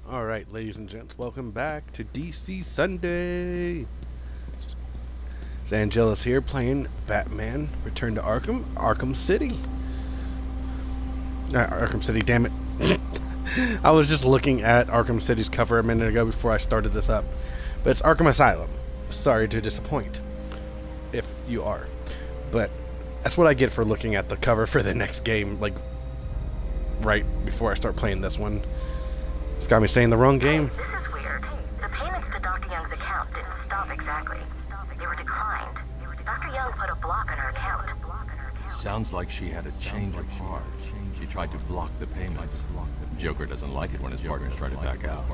Alright, ladies and gents, welcome back to DC Sunday. It's Angelus here playing Batman Return to Arkham City. Arkham City, damn it. I was just looking at Arkham City's cover a minute ago before I started this up. But it's Arkham Asylum. Sorry to disappoint, if you are. But that's what I get for looking at the cover for the next game, like, right before I start playing this one. It's got me saying the wrong game. Hey, this is weird. The payments to Dr. Young's account didn't stop exactly. They were declined. Dr. Young put a block on her account. Sounds like she had a change of heart. She tried to block the payments. Joker doesn't like it when his partners try to back out.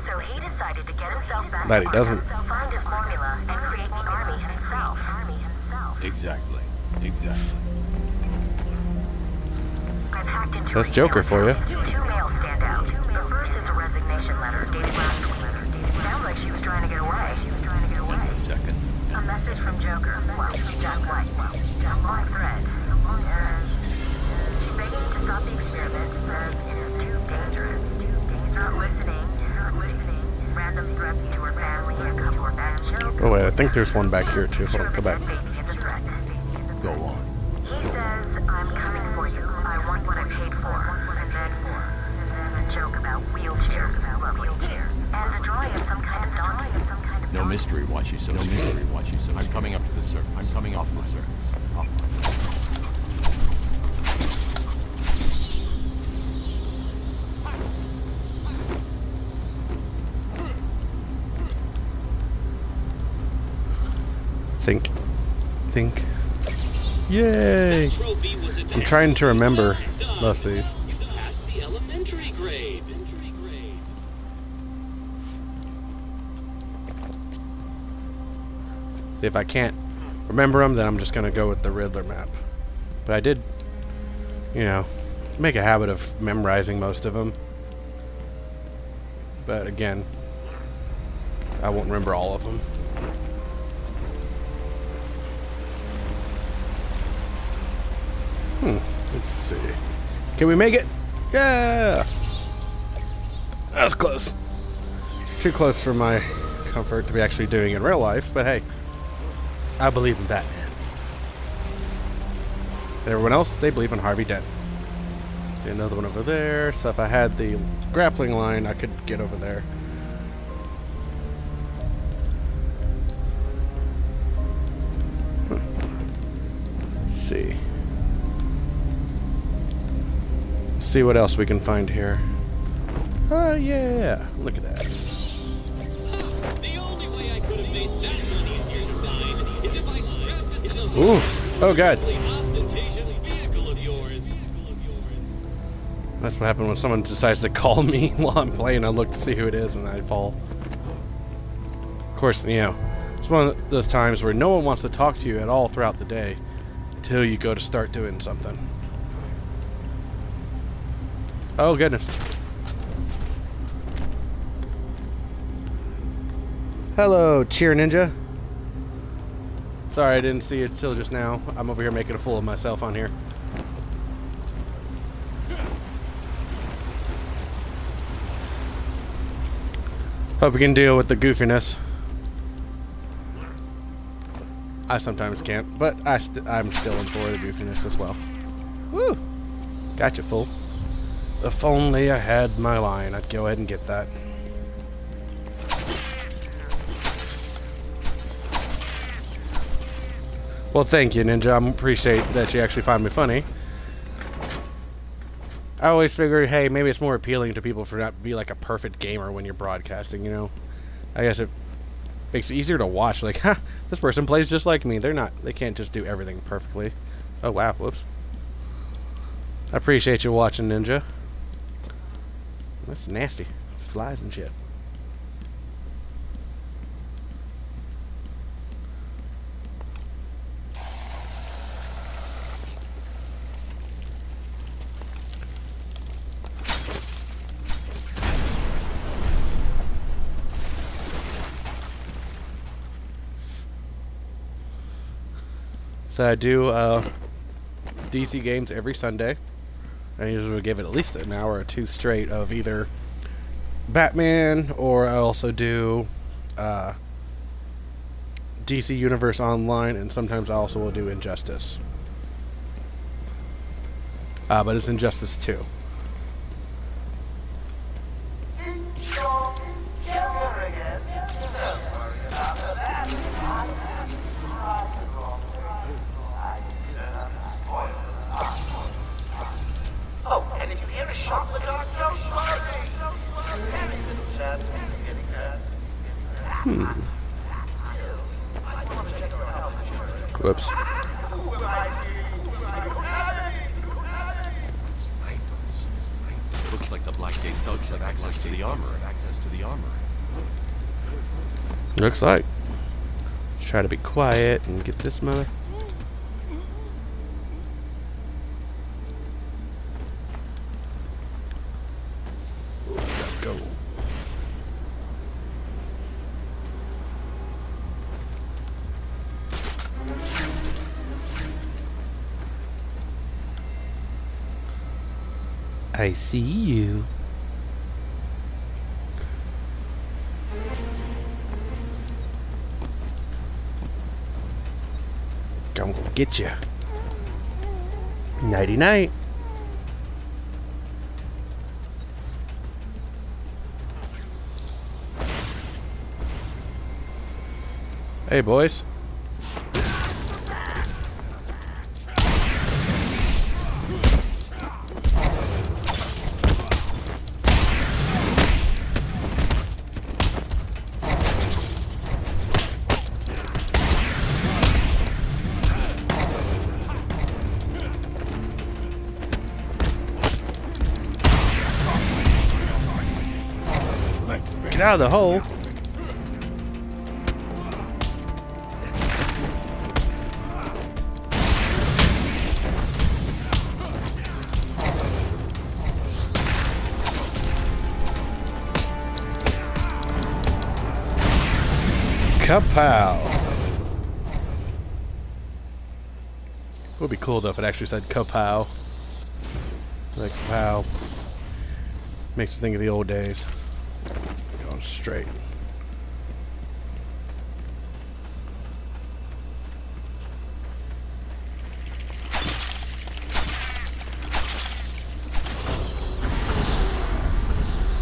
So he decided to get himself back. But he doesn't. Find his formula and create the army himself. Exactly. I've hacked into That's Joker for you. Two mails stand out. The first is a resignation letter dated last week. Sounds like she was trying to get away. And the second? A message from Joker. Well, from Jack White. A long thread. She's begging to stop the experiment. Says it is too dangerous. Not listening. Random threats to her family. A couple of bad jokes. Oh wait, I think there's one back here too. Hold on, go back. Go on. He says, I'm coming for you. I want what I paid for. And then a joke about wheelchairs. And a drawing of some kind of donkey. No mystery why she's so I'm coming up to the surface. I'm coming off the surface. Think. Yay! I'm trying to remember most of these. See, if I can't remember them, then I'm just gonna go with the Riddler map. But I did, you know, make a habit of memorizing most of them. But again, I won't remember all of them. Let's see. Can we make it? Yeah! That was close. Too close for my comfort to be actually doing in real life, but hey. I believe in Batman. And everyone else, they believe in Harvey Dent. See another one over there. So if I had the grappling line, I could get over there. Let's see. See what else we can find here. Oh yeah, look at that. The only way I could have made that money in your design is if I strapped it to the Ooh, oh god. ostentatious vehicle of yours. That's what happens when someone decides to call me while I'm playing. I look to see who it is and I fall. Of course, you know, it's one of those times where no one wants to talk to you at all throughout the day until you go to start doing something. Oh goodness. Hello, Cheer Ninja. Sorry I didn't see you till just now. I'm over here making a fool of myself on here. Hope we can deal with the goofiness. I sometimes can't, but I'm still in for the goofiness as well. Woo! Gotcha, fool. If only I had my line, I'd go ahead and get that. Well, thank you, Ninja. I appreciate that you actually find me funny. I always figured, hey, maybe it's more appealing to people for not to be like a perfect gamer when you're broadcasting, you know? I guess it makes it easier to watch. Like, ha, this person plays just like me. They can't just do everything perfectly. Oh, wow, whoops. I appreciate you watching, Ninja. That's nasty. Flies and shit. So I do DC games every Sunday. I usually give it at least an hour or two straight of either Batman, or I also do DC Universe Online, and sometimes I also will do Injustice. But it's Injustice 2. Oh, and if you hear a shot in the dark, don't worry. Whoops. Snipers. Looks like the Blackgate thugs have access to the armor. Looks like. Let's try to be quiet and get this mother. Go. I see you. I'm gonna get you. Nighty night. Hey, boys. Get out of the hole. Kapow. It would be cool though if it actually said kapow. Like pow. Makes me think of the old days. Going straight.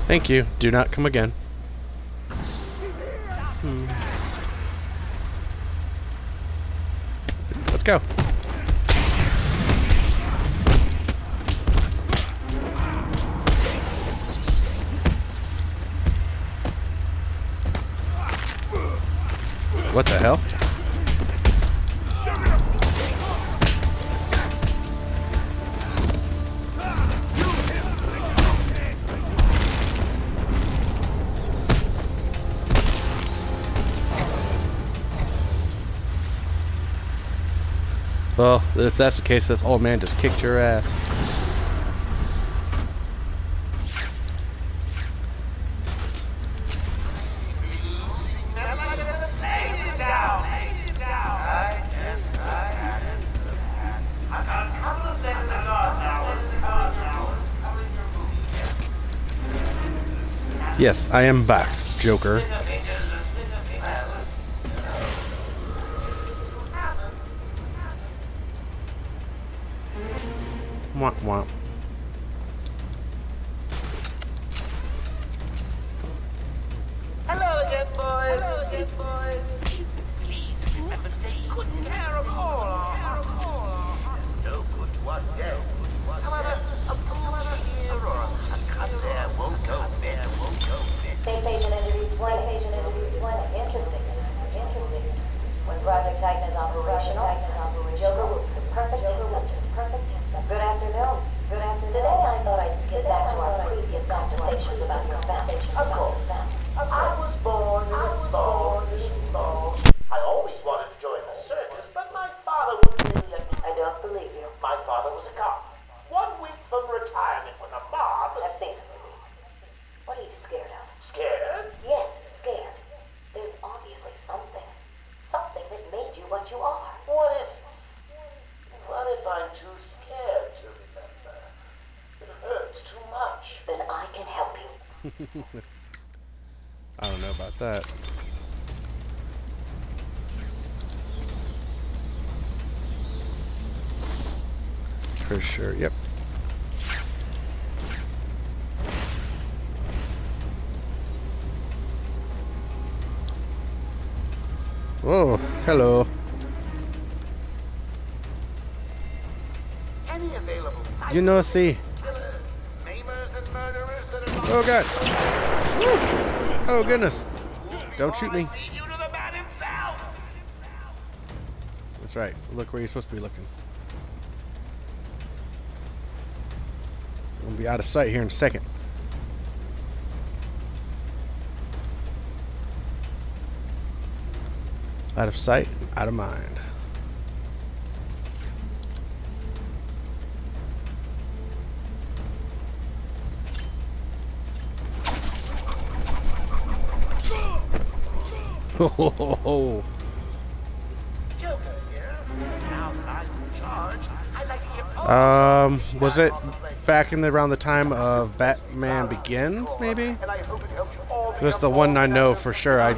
Thank you. Do not come again. Let's go. What the hell? Well, if that's the case, this old man just kicked your ass. Yes, I am back, Joker. Womp womp. Hello again, boys. Please remember to take good care of all. No good one day. However, a push here or a cut there won't go miss. State agent interview 20. Interesting. When Project Titan is operational, Joker will be the perfect test subject. Good afternoon. Today I thought I'd skip back to our previous conversations about your family. Of course. I was born in a small. I always wanted to join the circus, but my father wouldn't really let me. I don't believe you. My father was a cop. 1 week from retirement when the mob... I've seen the movie. What are you scared of? Scared? Yes, scared. There's obviously something. Something that made you what you are. What if I'm too scared to remember? It hurts too much. Then I can help you. I don't know about that. For sure, yep. Whoa, hello. Any available You know, see. killers, maimers, and murderers that are Oh god. Oh goodness. Don't shoot me. lead you to the man himself. That's right. Look where you're supposed to be looking. I'm gonna be out of sight here in a second. Out of sight, out of mind. Oh, Joker here. Now that I'm in charge, I'd like to hear all was it back in around the time of Batman Begins, maybe? and I hope it helps you all That's the one I know for sure I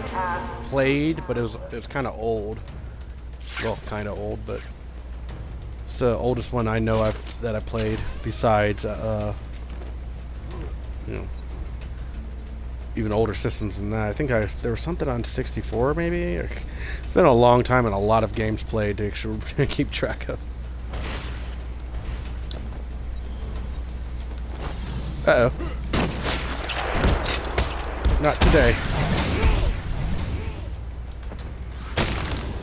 played, but it was kind of old. Well, kind of old, but it's the oldest one I know that I played. Besides, you know, even older systems than that. I think there was something on 64, maybe. It's been a long time and a lot of games played to actually keep track of. Uh-oh. Not today.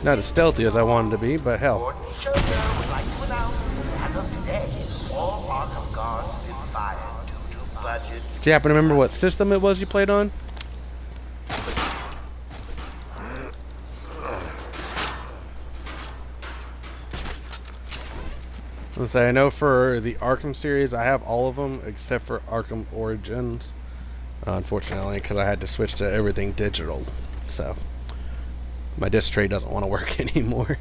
Not as stealthy as I wanted to be, but hell. Gordon Joker would like to announce, as of today, all Arkham guards have been fired due to budget. Do you happen to remember what system it was you played on? Let's say I know for the Arkham series, I have all of them except for Arkham Origins. Unfortunately, because I had to switch to everything digital, so my disc tray doesn't want to work anymore.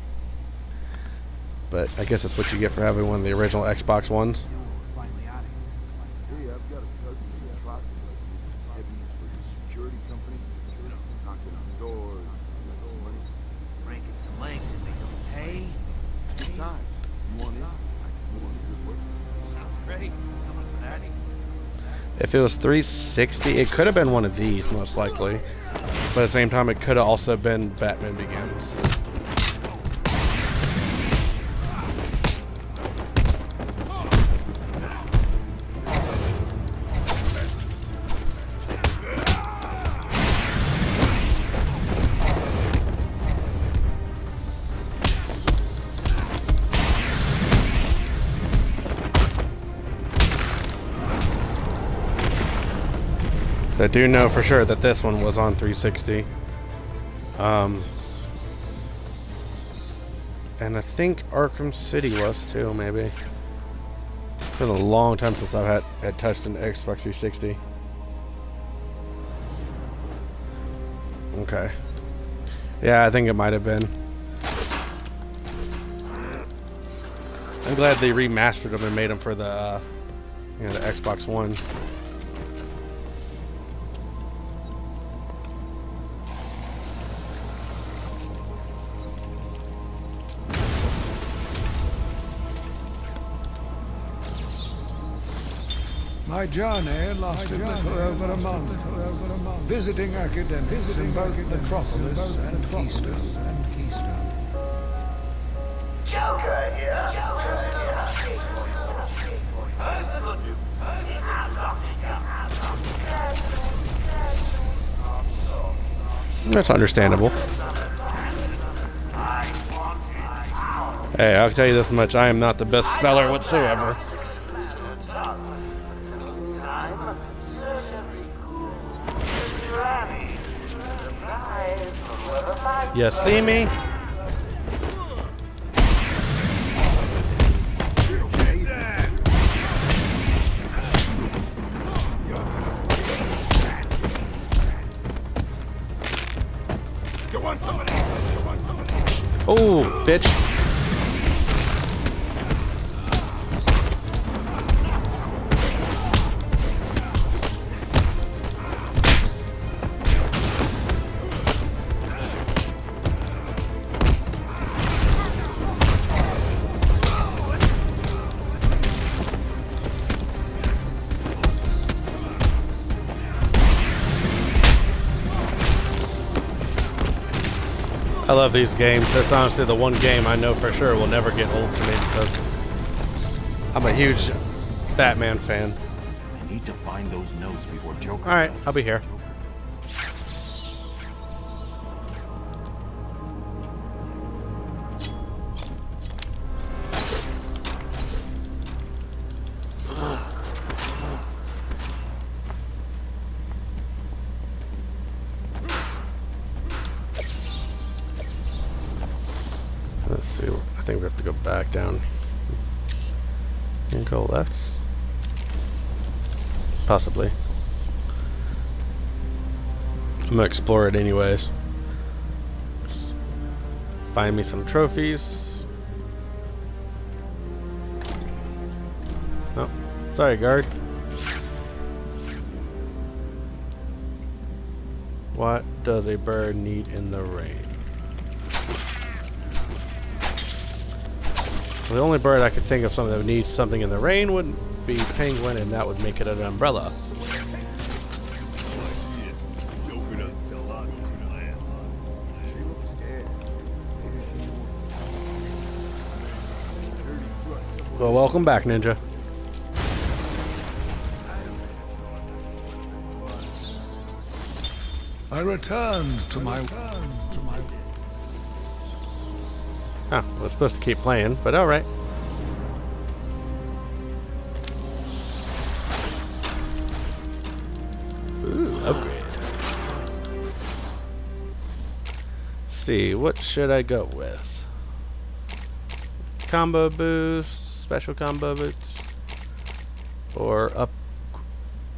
But I guess that's what you get for having one of the original Xbox Ones. Breaking some legs and make them pay. Sounds great. Coming for that. If it was 360, it could have been one of these, most likely. But at the same time, it could have also been Batman Begins. So I do know for sure that this one was on 360. And I think Arkham City was too, maybe. It's been a long time since I've had touched an Xbox 360. Okay. Yeah, I think it might have been. I'm glad they remastered them and made them for the, the Xbox One. My journey lasted little over a month, visiting academics in both Metropolis and Keystone. Joker here. That's understandable. Hey, I'll tell you this much, I am not the best speller whatsoever. You see me? Oh, bitch. love these games. That's honestly the one game I know for sure will never get old for me because I'm a huge Batman fan. I need to find those notes before Joker. All right, I'll be here. Let's see. I think we have to go back down and go left. Possibly. I'm gonna explore it anyways. Find me some trophies. Oh, sorry, guard. What does a bird need in the rain? The only bird I could think of something that would need something in the rain would be penguin, and that would make it an umbrella. Well, welcome back, Ninja. I returned to my... Huh, I was supposed to keep playing, but alright. Ooh, upgrade. Let's see, what should I go with? Combo boost, special combo boost, or up...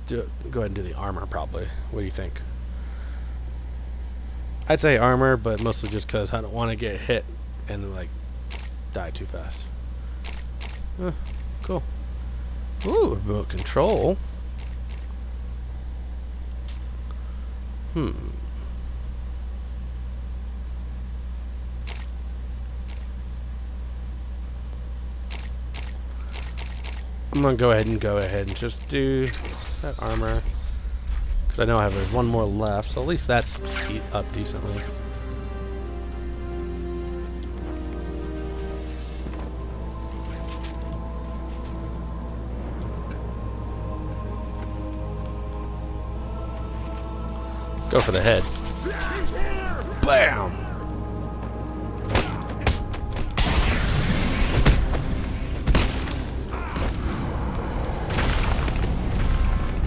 go ahead and do the armor, probably. What do you think? I'd say armor, but mostly just because I don't want to get hit and like die too fast. Cool. Ooh, remote control. I'm gonna go ahead and just do that armor because I know there's one more left, so at least that's up decently. Go for the head. Bam!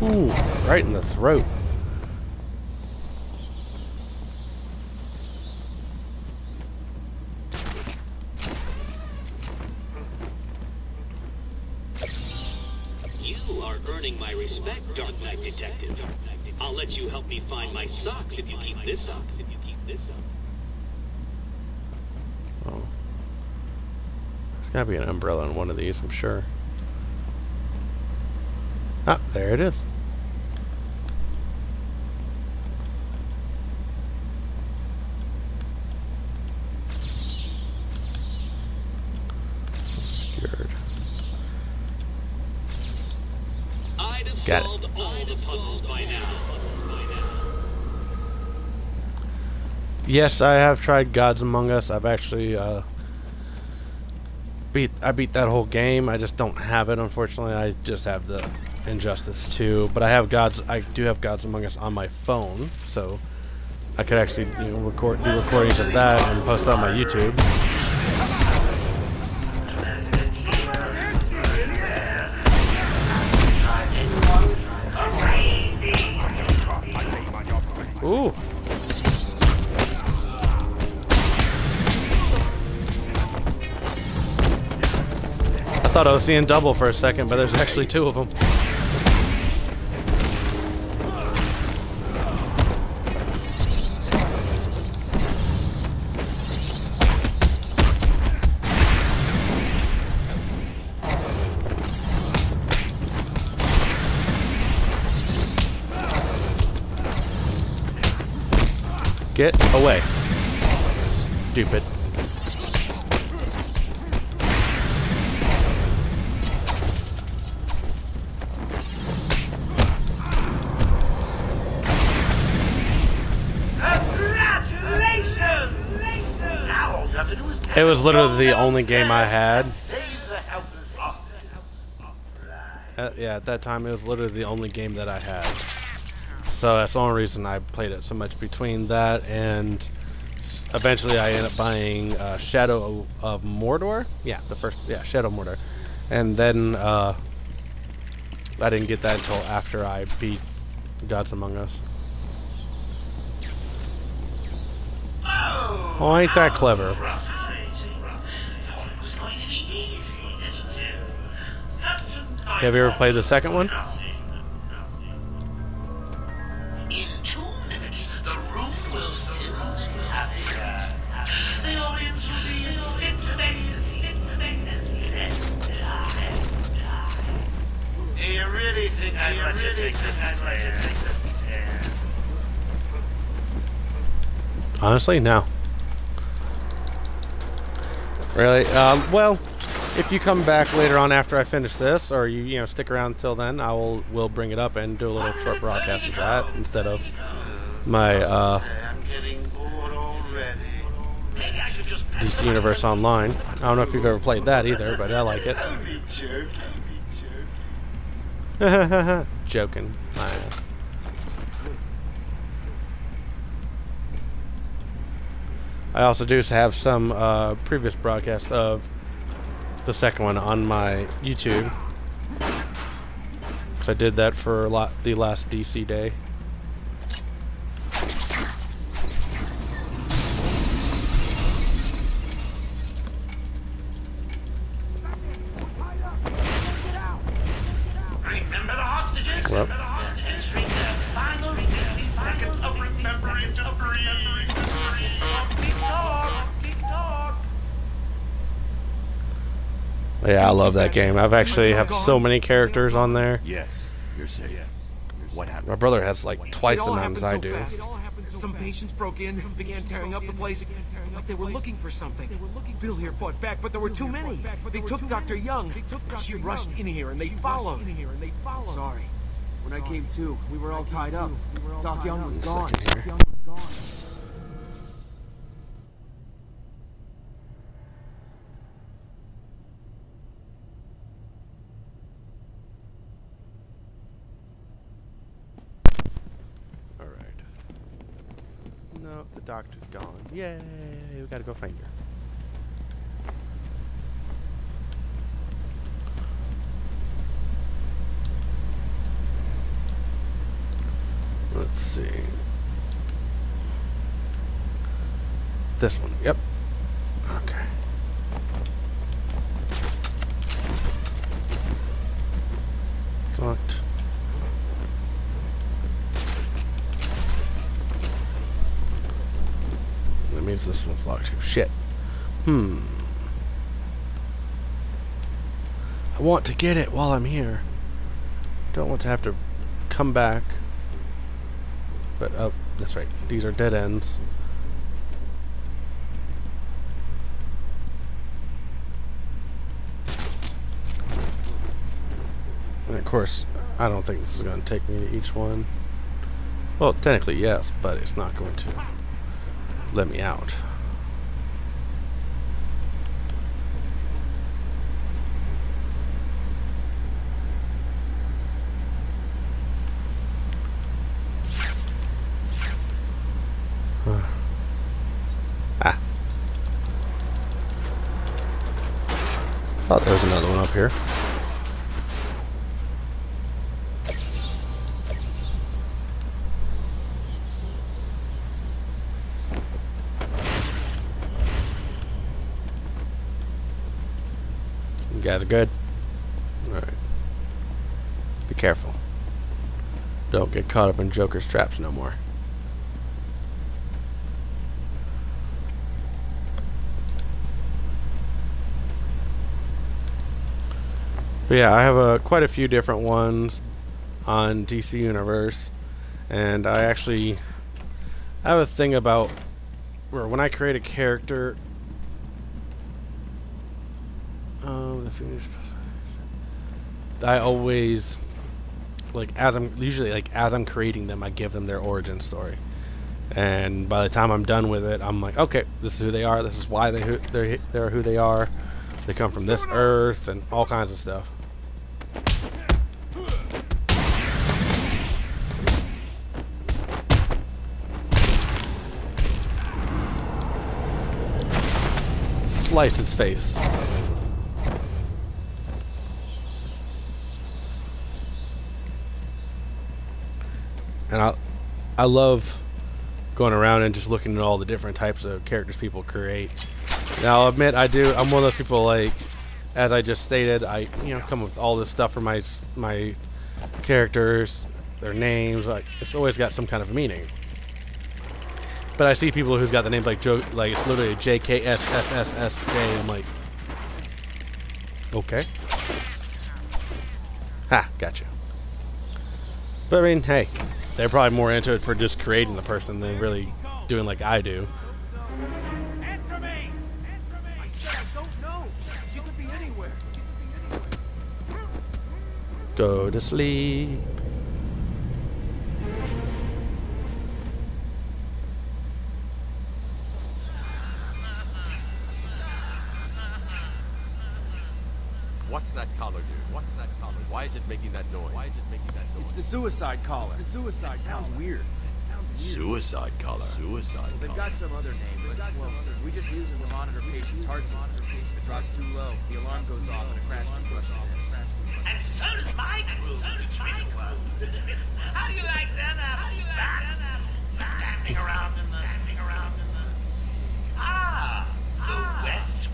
Ooh, right in the throat. You are earning my respect, Dark Knight Detective. I'll let you help me find my socks if you keep this up. Oh. There's gotta be an umbrella on one of these, I'm sure. Ah, there it is. Obscured. I'd have Got solved all the puzzles by now. Yes, I have tried Gods Among Us. I've actually beat that whole game. I just don't have it, unfortunately. I just have the Injustice 2, but I do have Gods Among Us on my phone, so I could actually do recordings of that and post it on my YouTube. Ooh. I thought I was seeing double for a second, but there's actually two of them. Get away. Stupid. Congratulations! It was literally the only game I had. Yeah, at that time it was literally the only game that I had. So that's the only reason I played it so much. Between that and eventually I ended up buying Shadow of Mordor. Yeah, Shadow of Mordor. And then I didn't get that until after I beat Gods Among Us. Oh, ain't that clever. Have you ever played the second one? In 2 minutes, the room will fill with laughter. The audience will be in fits of ecstasy. Then die. Do you really think I'd let you take the stairs? Honestly, no. Really? Well, if you come back later on after I finish this, or you stick around until then, we'll bring it up and do a little short broadcast of that instead of my DC Universe Online. I don't know if you've ever played that either, but I like it. Joking. I also do have some previous broadcasts of the second one on my YouTube, because I did that for the last DC day. Remember the hostages? Well. Entering their final 60 seconds of remembering to breathe. Keep talk. Yeah, I love that game. I've actually have so many characters on there. Yes, you're safe. What happened? My brother has like twice the amount as I do. Some patients broke in, began tearing up the place, like they were looking for something. Bill here fought back, but there were too many. They took Dr. Young. She rushed in here and they followed. Sorry. When I came to, we were all tied up. Doc Young was gone. No, the doctor's gone. Yay! We gotta go find her. Let's see. This one. Yep. Okay. It's locked. That means this one's locked too. Shit. I want to get it while I'm here. Don't want to have to come back. But, oh, that's right. These are dead ends. And of course, I don't think this is going to take me to each one. Well, technically yes, but it's not going to let me out. Thought there was another one up here. You guys are good? Alright. Be careful. Don't get caught up in Joker's traps no more. But yeah, I have quite a few different ones on DC Universe, and I actually have a thing about where when I create a character, I always as I'm creating them, I give them their origin story, And by the time I'm done with it, I'm like, okay, this is who they are. This is why they're who they are. They come from this Earth and all kinds of stuff. Slice his face. And I love going around and just looking at all the different types of characters people create. Now I'll admit I'm one of those people, like, as I just stated, I come up with all this stuff for my characters, their names, like it's always got some kind of meaning. But I see people who's got the name like it's literally JKSSSSJ. I'm like, okay, ha, gotcha. But I mean, hey, they're probably more into it for just creating the person than really doing like I do. Answer me! I said I don't know. She could be anywhere. Go to sleep. What's that collar do? What's that collar? Why is it making that noise? Why is it making that noise? It's the suicide collar. It's the suicide. It sounds weird. Suicide collar. Suicide They've collar. got some other name, but well, we just use it to monitor patients' heartbeats. If it drops too low, the alarm goes off and a crash course. And so does my crew. How do you like them? Standing around in the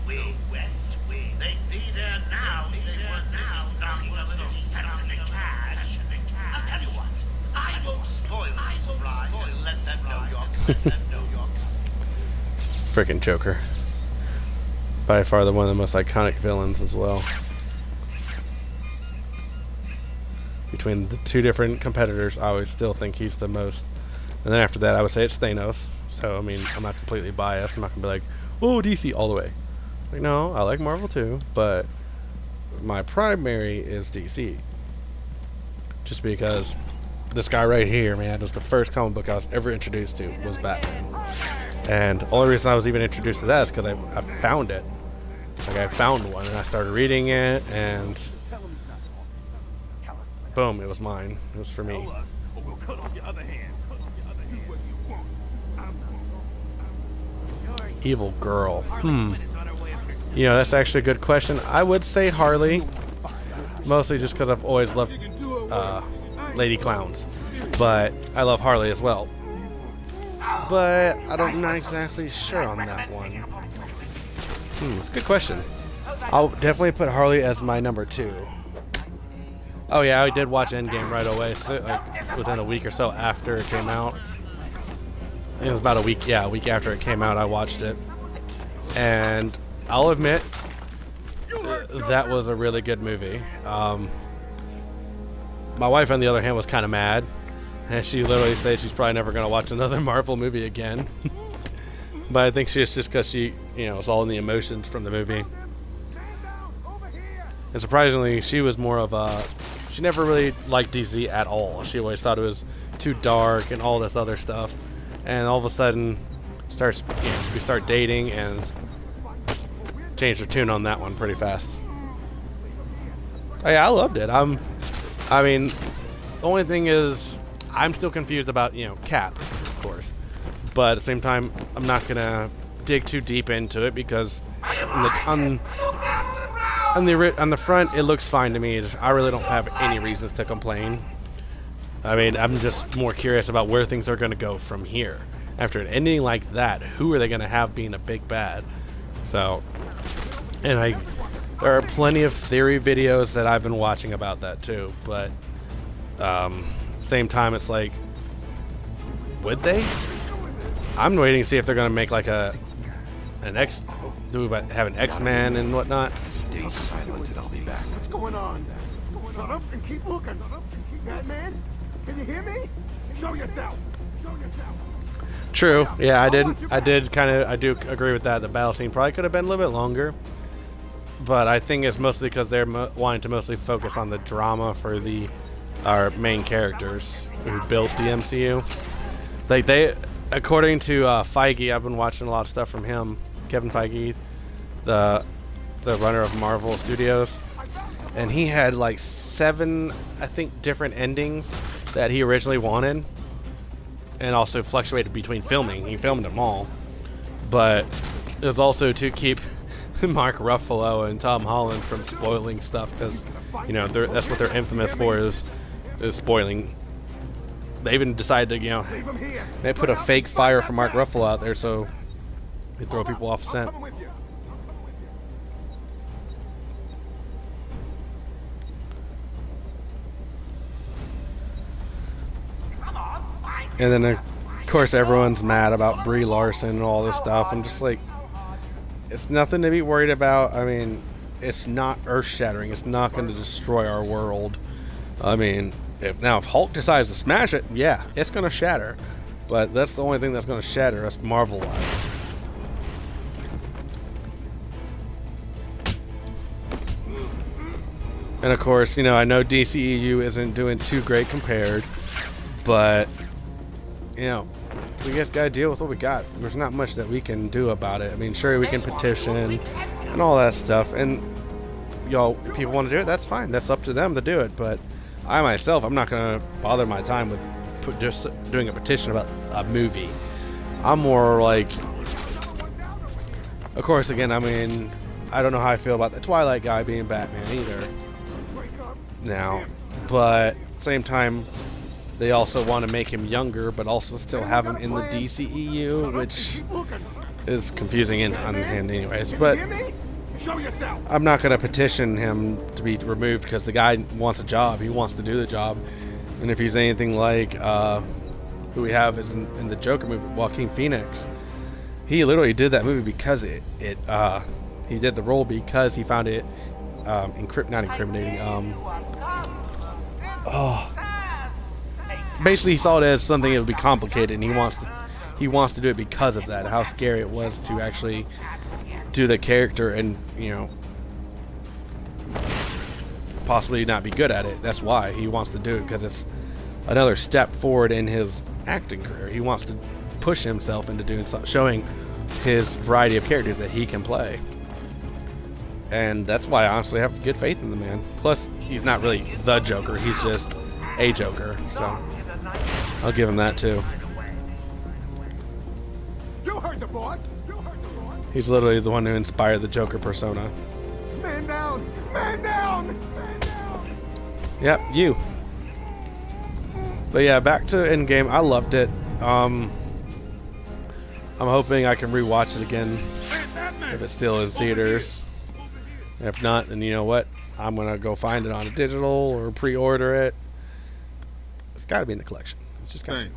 the West Wing. They'd be there now if they weren't busy knocking a little sense in the cash. I'll tell you what, I won't spoil the surprise and let them know you're Frickin' Joker. By far one of the most iconic villains as well. Between the two different competitors, I always still think he's the most. And then after that, I would say it's Thanos. So, I mean, I'm not completely biased. I'm not going to be like, oh, DC all the way. Like, no, I like Marvel too, but my primary is DC. Just because this guy right here, man, was the first comic book I was ever introduced to, was Batman. And the only reason I was even introduced to that is because I found it. Like, I found one and I started reading it, and boom, it was mine. It was for me. Evil girl. You know, that's actually a good question. I would say Harley, mostly just because I've always loved lady clowns, but I love Harley as well. But I'm not exactly sure on that one. It's a good question. I'll definitely put Harley as my number 2. Oh yeah, I did watch Endgame right away, so like within a week or so after it came out. It was about a week after it came out, I watched it. And I'll admit, that was a really good movie. My wife, on the other hand, was kind of mad. And she literally said she's probably never going to watch another Marvel movie again. But I think it's just because she, it's all in the emotions from the movie. And surprisingly, she was more of a... She never really liked DC at all. She always thought it was too dark and all this other stuff. And all of a sudden, we start dating and changed her tune on that one pretty fast. Oh, yeah, I loved it. I mean, the only thing is, I'm still confused about, Cap, of course. But at the same time, I'm not gonna dig too deep into it because on the front, it looks fine to me. I really don't have any reasons to complain. I mean, I'm just more curious about where things are going to go from here. After an ending like that, who are they going to have being a big bad? So, and there are plenty of theory videos that I've been watching about that too. But same time, it's like, would they? I'm waiting to see if they're going to make like do we have an X-Men and whatnot? Stay silent and I'll be back. What's going on? Shut up and keep looking. Batman, can you hear me? Show yourself. Show yourself. True. Yeah, I do agree with that. The battle scene probably could have been a little bit longer, but I think it's mostly because they're wanting to mostly focus on the drama for our main characters who built the MCU. Like according to Feige, I've been watching a lot of stuff from him, Kevin Feige, the runner of Marvel Studios, and he had like 7, I think, different endings that he originally wanted, and also fluctuated between filming. He filmed them all, but it was also to keep Mark Ruffalo and Tom Holland from spoiling stuff, because you know that's what they're infamous for, is spoiling. They even decided to, you know, they put a fake fire for Mark Ruffalo out there so they throw people off scent. And then, of course, everyone's mad about Brie Larson and all this stuff. I'm just like, it's nothing to be worried about. I mean, it's not earth-shattering. It's not going to destroy our world. I mean, if Hulk decides to smash it, yeah, it's going to shatter. But that's the only thing that's going to shatter us Marvel-wise. And of course, you know, I know DCEU isn't doing too great compared, but you know, we just gotta deal with what we got. There's not much that we can do about it. I mean, sure, we can petition and all that stuff, and y'all, if people want to do it, that's fine. That's up to them to do it. But I myself, I'm not gonna bother my time with just doing a petition about a movie. I'm more like, of course, again, I mean, I don't know how I feel about the Twilight guy being Batman either. Now, but same time, they also want to make him younger, but also still have him in the DCEU, which is confusing on the hand anyways. But I'm not going to petition him to be removed because the guy wants a job. He wants to do the job. And if he's anything like who we have is in the Joker movie, Joaquin Phoenix, he literally did that movie because he did the role because he found it not incriminating. Basically, he saw it as something that would be complicated, and he wants to do it because of that. How scary it was to actually do the character, and you know, possibly not be good at it. That's why he wants to do it, because it's another step forward in his acting career. He wants to push himself into doing something, showing his variety of characters that he can play. And that's why I honestly have good faith in the man. Plus, he's not really the Joker. He's just a Joker. So I'll give him that too. You heard the boss. He's literally the one who inspired the Joker persona. Man down! Man down! Man down! Yep, you. But yeah, back to Endgame. I loved it. I'm hoping I can rewatch it again if it's still in theaters. If not, then you know what? I'm gonna go find it on a digital or pre-order it. It's got to be in the collection. It's just got to.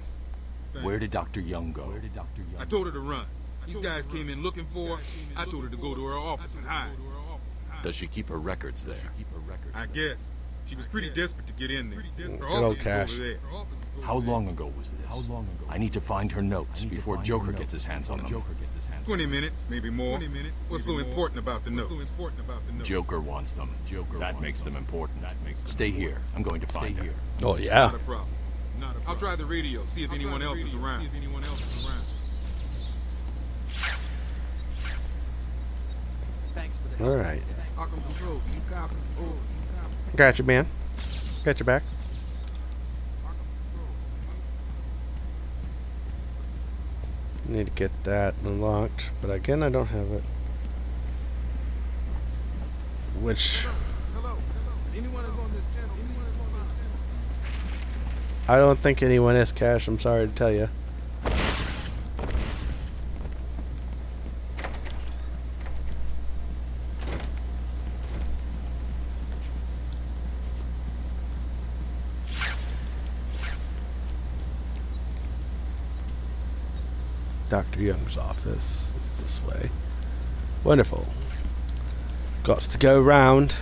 Where did Dr. Young go? I told her to run. These guys came in looking for her. I told her to go to her office and hide. Does she keep her records there? I guess. She was pretty desperate to get in there. Her Good old office is Cash. over there. How long ago was this? I need to find her notes before Joker gets his hands on them. 20 minutes, maybe more. What's so important about the notes? Joker wants them. That makes them important. Stay here. I'm going to find her. Oh yeah. Not a problem. I'll try the radio, see if anyone else is around. All right. Arkham Control, you copy? Got you, man. Got your back. Need to get that unlocked, but again, I don't have it. Which Anyone is on this channel? I don't think anyone is, Cash. I'm sorry to tell you. Dr. Young's office is this way. Wonderful. Got to go round.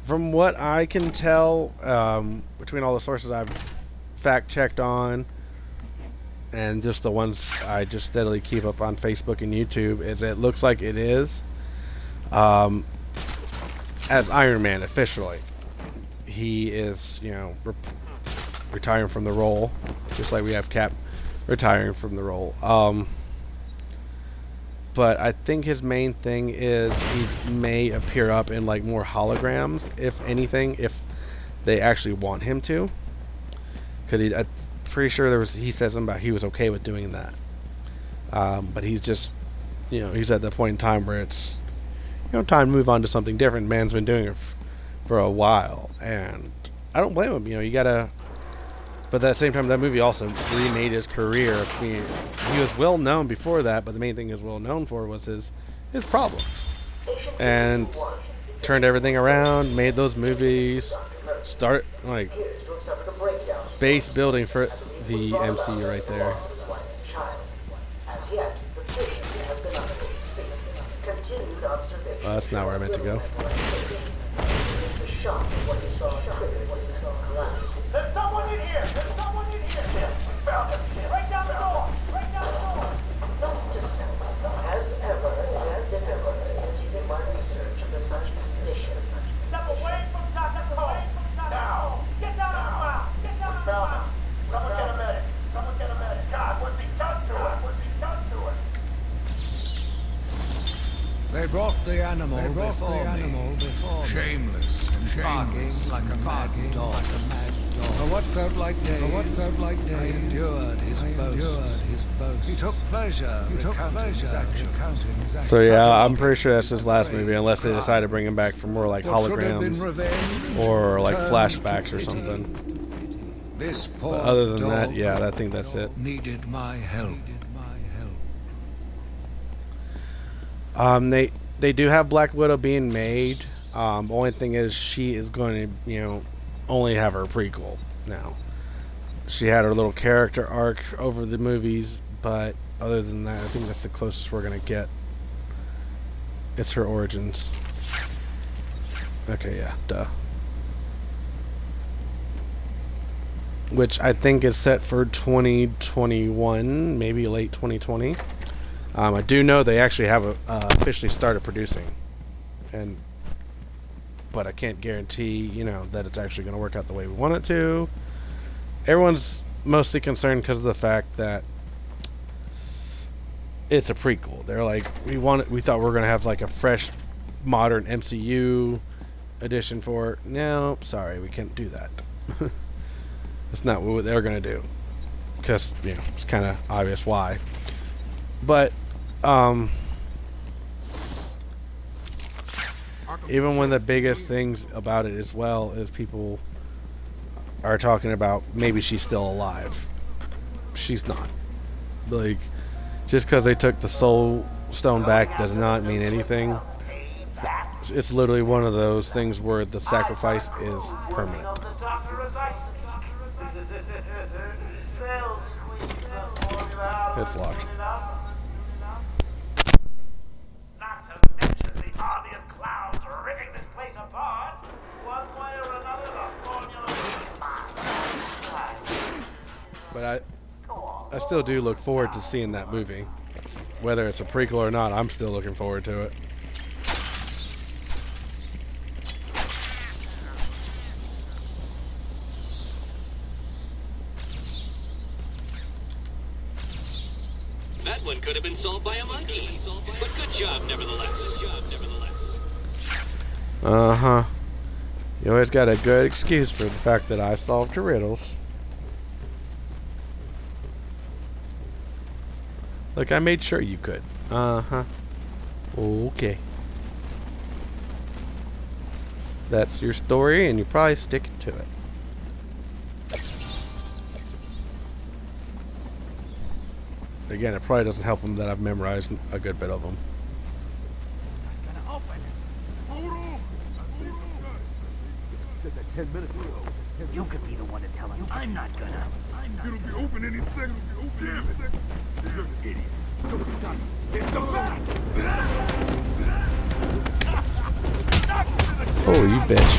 From what I can tell, between all the sources I've fact-checked on, and just the ones I just steadily keep up on Facebook and YouTube, is it looks like it is. as Iron Man officially. He is, you know, retiring from the role, just like we have Cap retiring from the role. But I think his main thing is he may appear up in like more holograms, if anything, if they actually want him to. Because I'm pretty sure he said something about he was okay with doing that. But he's just, you know, he's at that point in time where it's, you know, time to move on to something different. Man's been doing it for a while, and I don't blame him. You know, you gotta. But at the same time, that movie also remade his career. I mean, he was well known before that, but the main thing he was well known for was his problems, and turned everything around, made those movies, start like base building for the MCU right there. That's not where I meant to go. There's someone in here! There's someone in here! We found him! Right down the door! Right down the door! Note to self, as ever, as difficult to do my research into such conditions. Step away from Dr. Cole! Now! Get down on the ground! Get down on the ground! Someone get a medic! Someone get a medic! God, what's he done to it? What's he done to it? They brought the animal before me, shameless and barking like a mad dog. For what felt like days, I endured his boast. He took pleasure recounting his actions. So yeah, I'm pretty sure that's his last movie, unless they decide to bring him back for more like holograms or like flashbacks or something. But other than that, yeah, I think that's it. Needed my help. They do have Black Widow being made. Only thing is she is going to, you know, only have her prequel now. She had her little character arc over the movies, but other than that, I think that's the closest we're going to get. It's her origins. Okay, yeah, duh. Which I think is set for 2021, maybe late 2020. I do know they actually have officially started producing, but I can't guarantee, you know, that it's actually going to work out the way we want it to. Everyone's mostly concerned because of the fact that it's a prequel. They're like, we thought we were going to have like a fresh, modern MCU edition for it. No, sorry, we can't do that. That's not what they're going to do. Because, you know, it's kind of obvious why. But even one of the biggest things about it as well is people are talking about maybe she's still alive. She's not. Like, just because they took the soul stone back does not mean anything. It's literally one of those things where the sacrifice is permanent. It's locked. Not to mention the army of clowns ripping this place apart. One way or another, the formula will be mine. But I still do look forward to seeing that movie. Whether it's a prequel or not, I'm still looking forward to it. That one could have been solved by a monkey. But good job, nevertheless. Uh-huh. You always got a good excuse for the fact that I solved your riddles. Look, I made sure you could. Uh-huh. Okay. That's your story, and you're probably sticking to it. Again, it probably doesn't help them that I've memorized a good bit of them. You could be the one to tell him. I'm not gonna. It'll be open any second. Damn it. You're an idiot. It's the back. Oh, you bitch.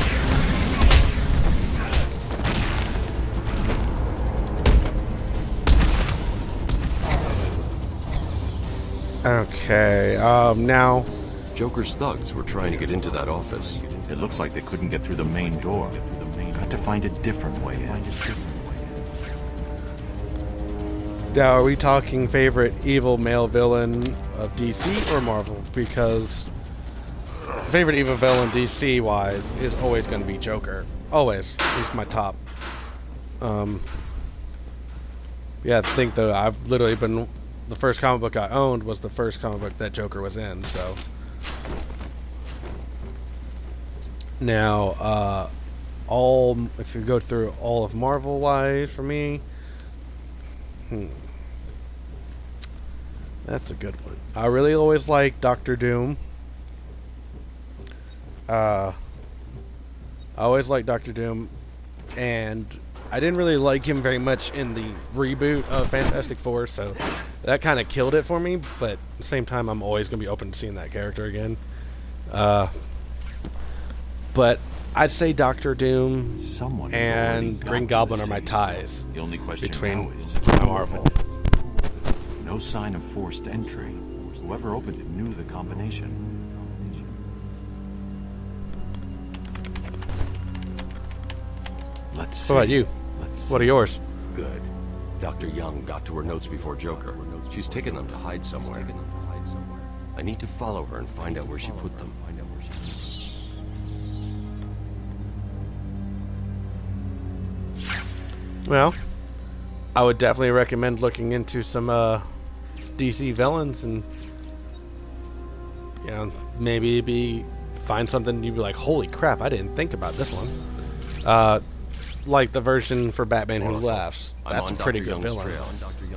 Okay, now Joker's thugs were trying to get into that office. It looks like they couldn't get through the main door. Got to find a different way in. Now, are we talking favorite evil male villain of DC or Marvel? Because favorite evil villain DC-wise is always going to be Joker. Always. He's my top. Yeah, I think though I've literally been... The first comic book I owned was the first comic book that Joker was in, so... Now, if you go through all of Marvel-wise for me... That's a good one. I really always like Doctor Doom. I always liked Doctor Doom, and I didn't really like him very much in the reboot of Fantastic Four, so that kind of killed it for me, but at the same time, I'm always going to be open to seeing that character again. But I'd say Doctor Doom and Green Goblin are my ties The only question between now is Marvel. no sign of forced entry. Whoever opened it knew the combination. Let's see. What about you? What are yours? Good. Dr. Young got to her notes before Joker. She's taken them to hide somewhere. I need to follow her and find out where she put them. Well, I would definitely recommend looking into some DC villains and, you know, maybe find something you'd be like, holy crap, I didn't think about this one. Like the version for Batman Who Laughs. That's a pretty good villain.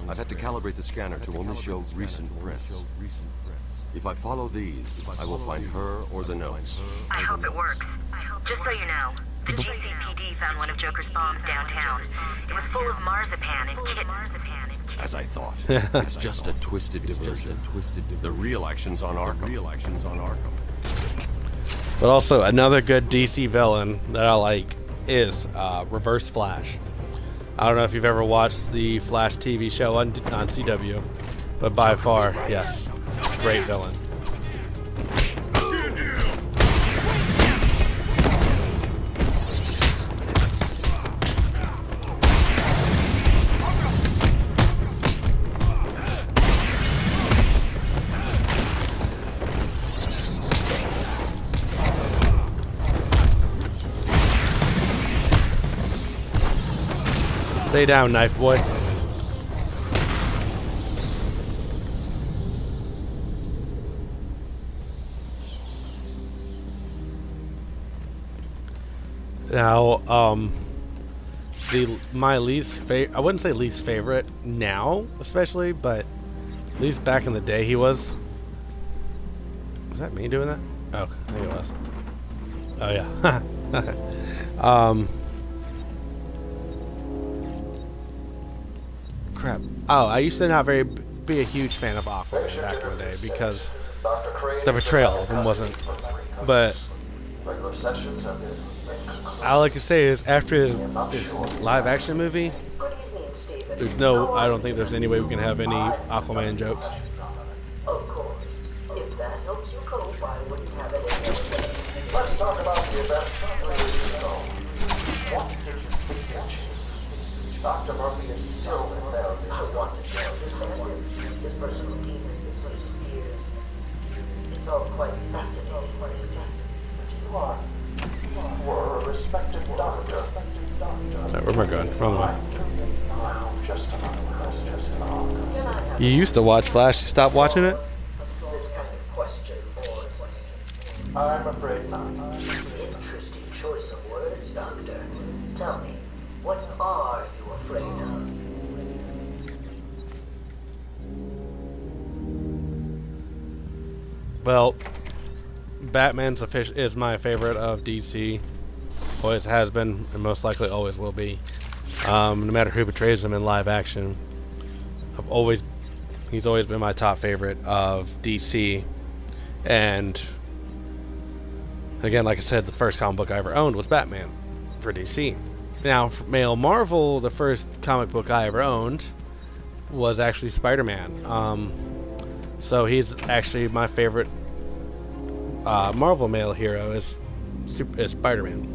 I've had to calibrate the scanner to only show recent prints. If I follow these, I will find her or the notes. I hope it works. Just so you know, the GCPD found one of Joker's bombs downtown. It was full of marzipan and kittens. As I thought. It's just a twisted diversion. The real action's on Arkham. But also, another good DC villain that I like is Reverse Flash. I don't know if you've ever watched the Flash TV show on CW, but by far, yes, great villain. Stay down, knife boy. Now, my least favorite, I wouldn't say least favorite now, especially, but at least back in the day he was. Was that me doing that? Oh, I think it was. Oh yeah. Crap. Oh, I used to not be a huge fan of Aquaman back in the day because the portrayal of him wasn't. But all I can say is after his live action movie, I don't think there's any way we can have any Aquaman jokes. Of course. If that helps you cope, I wouldn't have it any other way. Let's talk about the event. What did you think your change? Dr. Murphy is still in there. I want to understand his personal demons, his fears. It's all quite fascinating. But you were a respected doctor. Where am I going? Wrong way. Just another question. You used to watch Flash. You stopped watching it? This kind of question. I'm afraid not. Interesting choice of words, Doctor. Tell me, what are you afraid of? Well, Batman's is my favorite of DC. Always has been, and most likely always will be. No matter who portrays him in live action, he's always been my top favorite of DC. And again, like I said, the first comic book I ever owned was Batman for DC. Now, for male Marvel, the first comic book I ever owned was actually Spider-Man. So he's actually my favorite Marvel male hero is Spider-Man.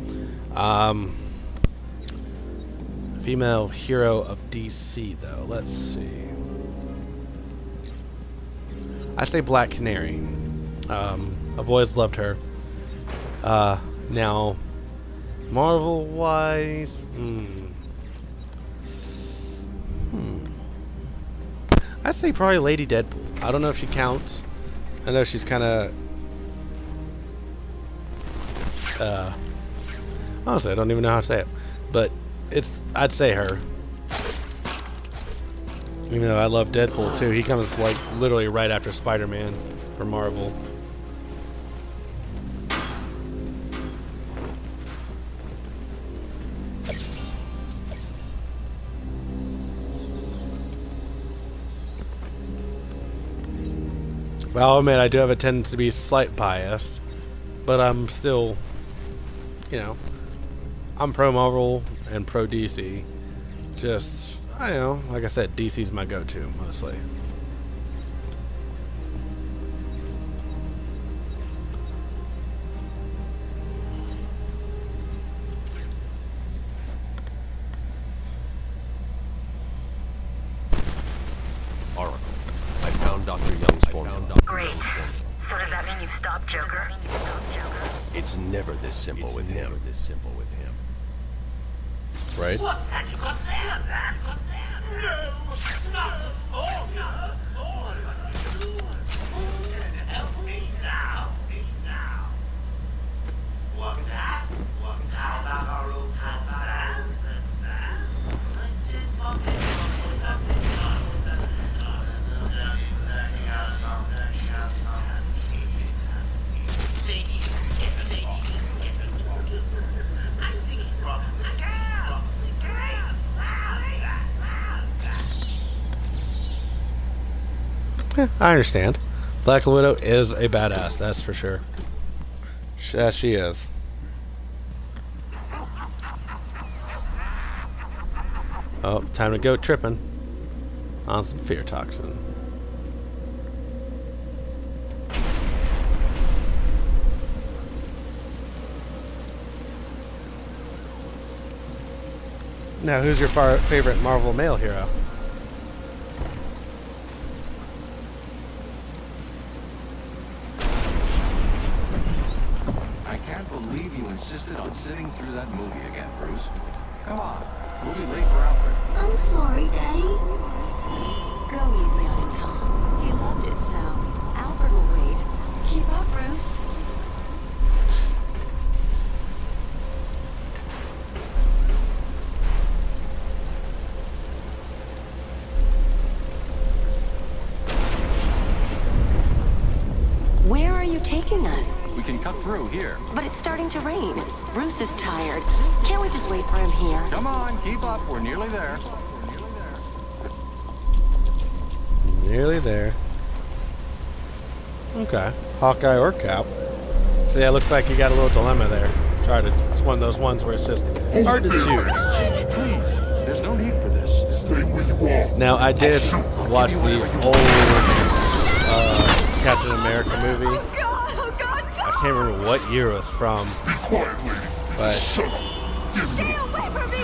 Female hero of DC, though. Let's see. I say Black Canary. I've always loved her. Now, Marvel-wise, I'd say probably Lady Deadpool. I don't know if she counts. I know she's kind of... honestly, I don't even know how to say it. But I'd say her. Even though I love Deadpool too. He comes like literally right after Spider-Man for Marvel. Well, I'll admit I do have a tendency to be slight biased, but I'm still, you know, I'm pro Marvel and pro DC. Just, I don't know, like I said, DC's my go-to mostly. Oracle, I found Dr. Young's formula. Great. So does that mean you've stopped Joker? It's never this simple with him. Right? What's that you got there, Zach? No, not all. Help me now. What's that? How about our old time Sans? I did fucking I understand. Black Widow is a badass, that's for sure. Yes, she is. Oh, time to go tripping on some fear toxin. Now, who's your favorite Marvel male hero? I can't believe you insisted on sitting through that movie again, Bruce. Come on, we'll be late for Alfred. I'm sorry, Daddy. Go easy on him, Tom. He loved it so. Alfred will wait. Keep up, Bruce. Where are you taking us? We can cut through here. But it's starting to rain. Bruce is tired. Can't we just wait for him here? Come on, keep up. We're nearly there. Nearly there. Okay. Hawkeye or Cap. So yeah, it looks like you got a little dilemma there. It's one of those ones where it's just hard to choose. Please, there's no need for this. Now, I did watch the old Captain America movie. I can't remember what year it was from, but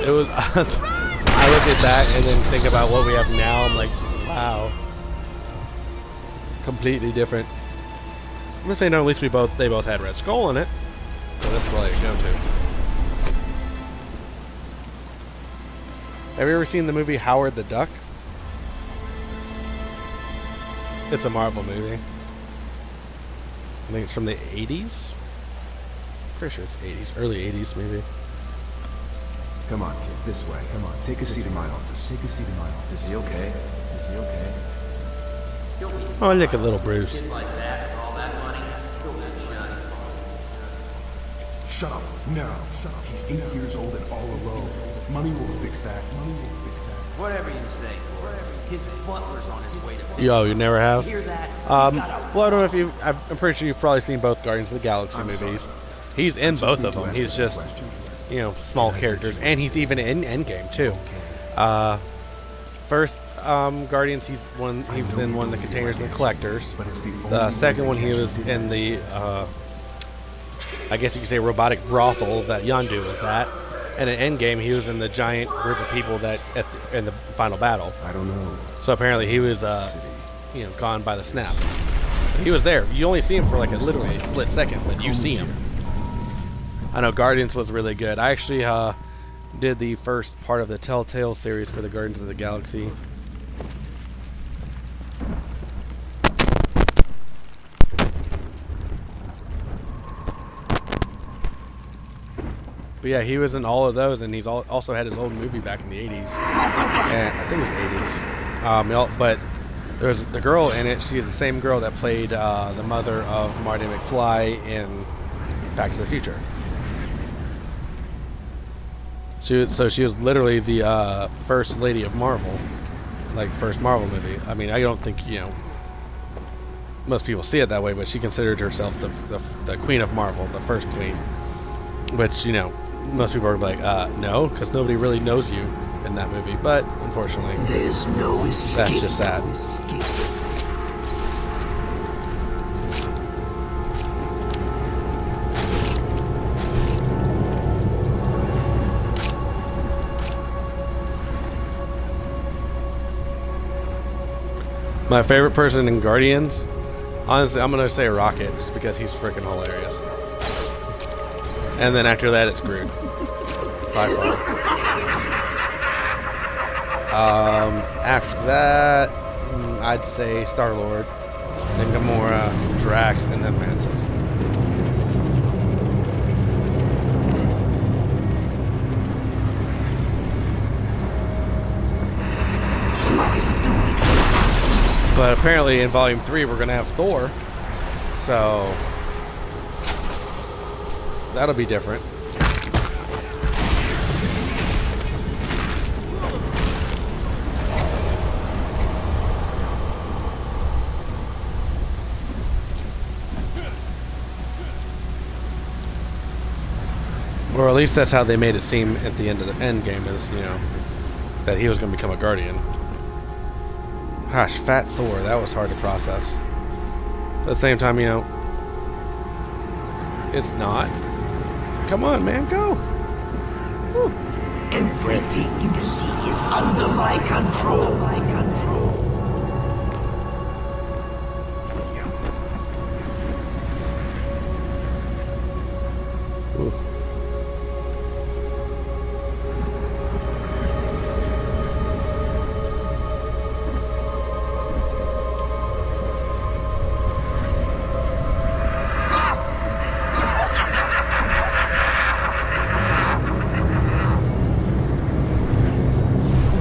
it was. I look at that and then think about what we have now. I'm like, wow, completely different. I'm gonna say no. At least they both had Red Skull in it, so that's probably a go-to. Have you ever seen the movie Howard the Duck? It's a Marvel movie. I think it's from the 80s. Pretty sure it's 80s, early 80s maybe. Come on, kid, this way. Come on, take a seat in my office. Take a seat in my office. Is he okay? Is he okay? Oh, look at little Bruce. Shut up. No. Shut up. He's 8 years old and all alone. Money will fix that. Money will fix that. Whatever you say. His butler's on his way to... Yo, you never have? Hear that? Well, I don't know if you... I'm pretty sure you've probably seen both Guardians of the Galaxy movies. He's in both of them. He's just, you know, small characters. And he's even in Endgame, too. First, Guardians, he was in one of the containers of the collectors. The second one, he was in the I guess you could say, robotic brothel that Yondu was at. And in Endgame, he was in the giant group of people that in the final battle. I don't know. So apparently he was, you know, gone by the snap. He was there. You only see him for like a literally split second, but you see him. I know Guardians was really good. I actually did the first part of the Telltale series for the Guardians of the Galaxy. But yeah, he was in all of those, and he's also had his old movie back in the 80s. And I think it was 80s. But there's the girl in it. She is the same girl that played the mother of Marty McFly in Back to the Future. So she was literally the first lady of Marvel, like first Marvel movie. I mean, I don't think, you know, most people see it that way, but she considered herself the queen of Marvel, the first queen. Which, you know, most people are like, no, because nobody really knows you in that movie. But unfortunately, there's no escape. That's just sad. My favorite person in Guardians, honestly, I'm gonna say Rocket, just because he's freaking hilarious. And then after that, it's Groot. By far. After that, I'd say Star-Lord, then Gamora, Drax, and then Mantis. But apparently in Volume 3 we're going to have Thor, so that'll be different. Or at least that's how they made it seem at the end of the end game, is, you know, that he was going to become a Guardian. Gosh, Fat Thor, that was hard to process. But at the same time, you know, it's not. Come on, man, go! Woo. Everything you see is under my control. Ooh.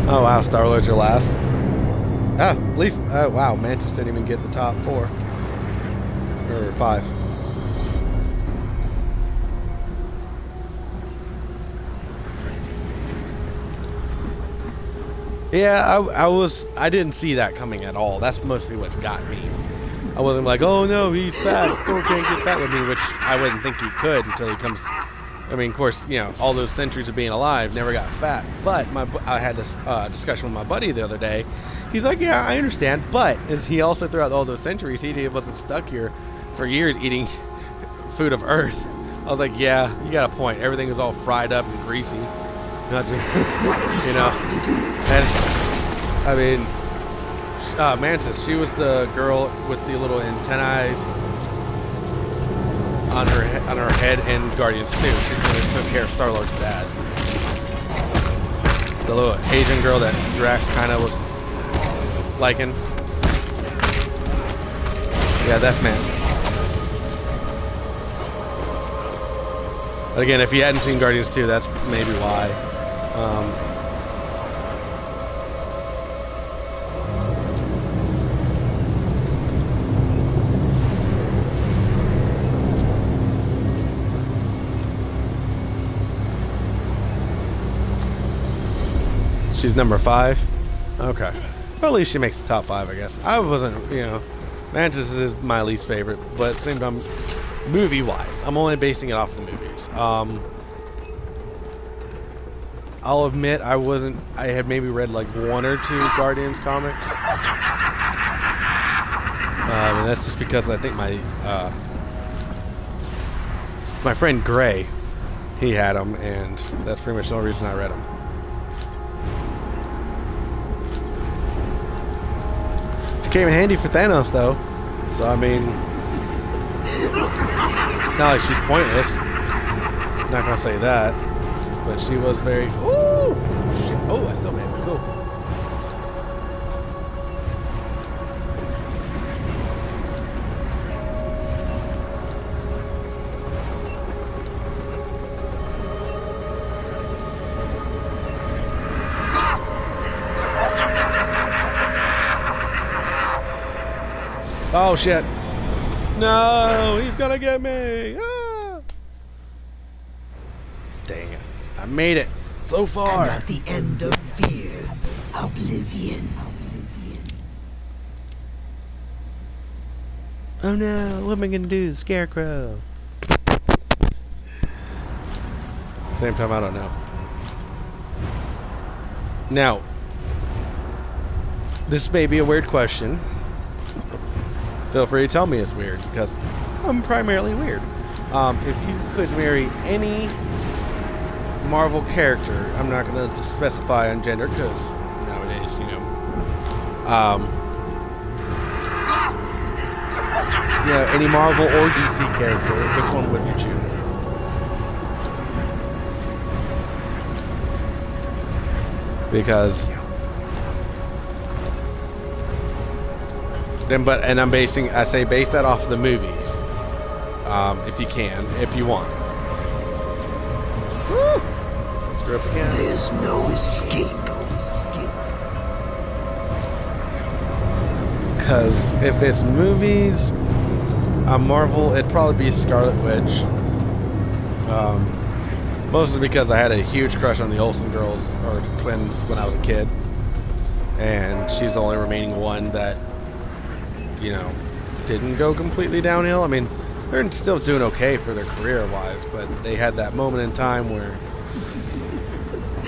Oh wow, Star-Lord's your last. Ah, at least, oh wow, Mantis didn't even get the top 4. Or 5. Yeah, I didn't see that coming at all. That's mostly what got me. I wasn't like, oh no, he's fat. Thor can't get fat with me, which I wouldn't think he could until he comes. I mean, of course, you know, all those centuries of being alive, never got fat. But I had this discussion with my buddy the other day. He's like, yeah, I understand. But he also, throughout all those centuries, he wasn't stuck here for years eating food of Earth. I was like, yeah, you got a point. Everything is all fried up and greasy. Not just, you know. And, I mean, Mantis, she was the girl with the little antennae on her head in Guardians 2. She's the one that took care of Star-Lord's dad. The little Asian girl that Drax kind of was liking. Yeah, that's Mantis. But again, if you hadn't seen Guardians 2, that's maybe why. She's number 5? Okay. Well, at least she makes the top 5, I guess. I wasn't, you know, Mantis is my least favorite, but at the same time, movie-wise, I'm only basing it off the movies. I'll admit I had maybe read like 1 or 2 Guardians comics. And that's just because I think my my friend Gray, he had them, and that's pretty much the only reason I read them. She came in handy for Thanos, though. So I mean, it's not like she's pointless. I'm not gonna say that, but she was very. Ooh, shit! Oh, I still made it. Cool. Oh shit! No, he's gonna get me! Ah! Dang it! I made it so far. And at the end of fear, oblivion. Oh no! What am I gonna do? Scarecrow. Same time, I don't know. Now, this may be a weird question. Feel free to tell me it's weird, because I'm primarily weird. If you could marry any Marvel character, I'm not going to specify on gender, because nowadays, you know, any Marvel or DC character, which one would you choose? Because I say base that off the movies, if you can, if you want. Woo! Screw up again. There's no escape. Because if it's movies, Marvel, it'd probably be Scarlet Witch. Mostly because I had a huge crush on the Olsen girls, or twins, when I was a kid. And she's the only remaining one that, you know, didn't go completely downhill. I mean, they're still doing okay for their career-wise, but they had that moment in time where,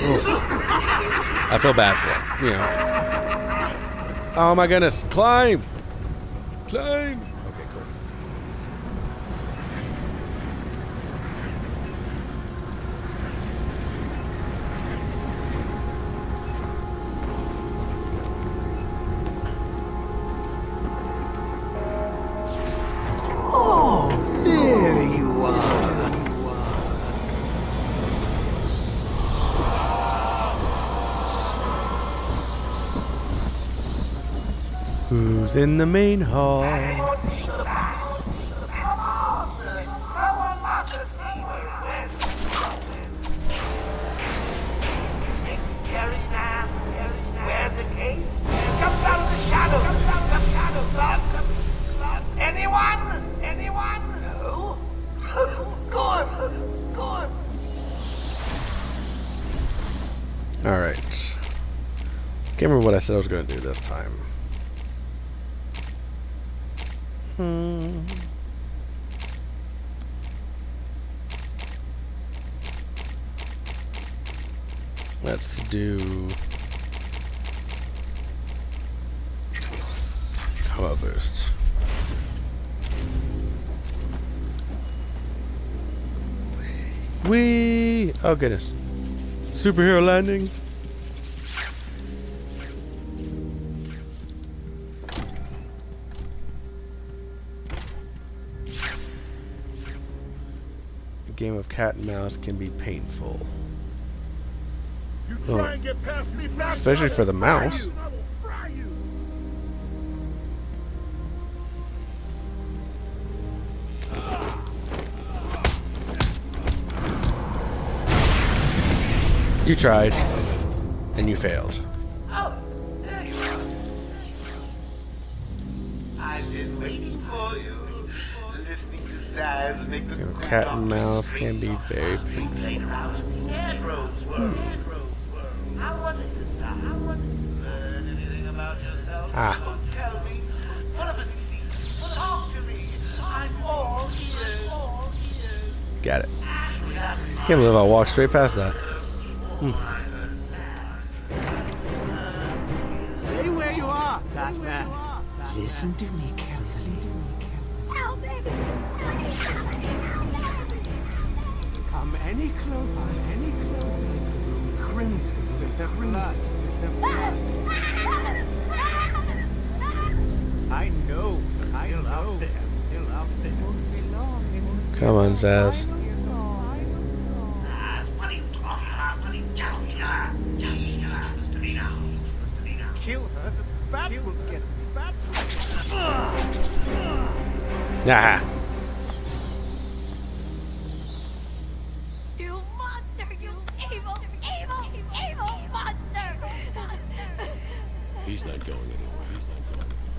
oof, I feel bad for them, you know. Oh my goodness, climb! Climb! Okay, cool. Oh, there you are. Who's in the main hall? Anyone? No? Good. Alright. Can't remember what I said I was going to do this time. Let's do combo boost. Whee! Oh goodness. Superhero landing. A game of cat and mouse can be painful. Oh. Especially for the mouse. You tried, and you failed. Oh, there you are. I've been waiting for you. Listening to Zaz make the Cat and mouse can be very painful. played around in Scarecrow's world. How was it this time? Learn anything about yourself? Ah. Oh, tell me. What of a secret? Talk to me. I'm all ears. Got it. Can't believe I walked straight past that. Stay where you are, Batman. Listen to me carefully. any closer, the room crimson with the blood. I know, still out there. Won't be long in Come on, Zaz. What are you talking about? She's supposed to be now. kill her. The bat will get fat. Nah. You monster! You evil, evil, evil monster! He's not going anywhere.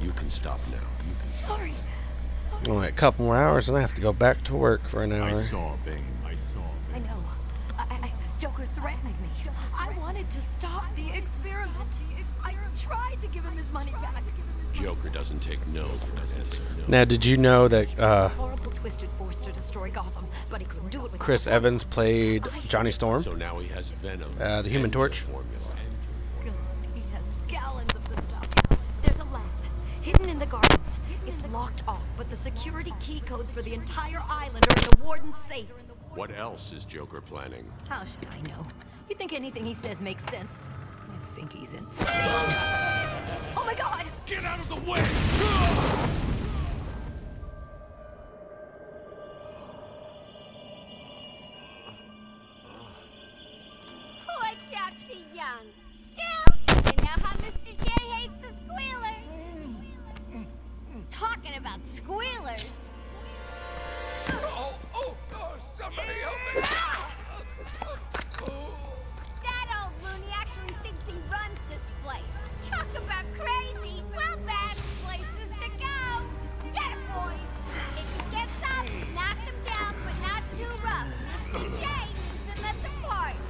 You can stop now. Sorry. Only a couple more hours and I have to go back to work for an hour. I saw Bane. I know. Joker threatened me. I wanted to stop the experiment. I tried to give him his money back. Joker doesn't take no for an answer. Now, did you know that Horrible twisted force to destroy Gotham, but he couldn't do it with Chris Evans played Johnny Storm? So now he has Venom. The Human Torch. He has gallons of the stuff. There's a lab hidden in the gardens. It's locked off, but the security key codes for the entire island are in the warden's safe. What else is Joker planning? How should I know? You think anything he says makes sense? I think he's insane. Oh my God! Get out of the way! Poor Dr. Young. Still, you know how Mr. J hates a squealer. Talking about squealers. Somebody help me! That old loony actually thinks he runs this place. Talk about crazy. Well, bad places to go. Get him, boys. If he gets up, knock him down, but not too rough. Mr. J needs him at the party.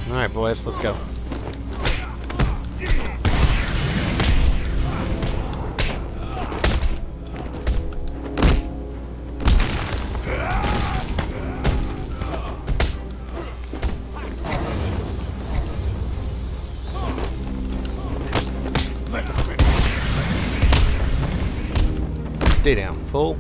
All right, boys, let's go. Stay down, fool.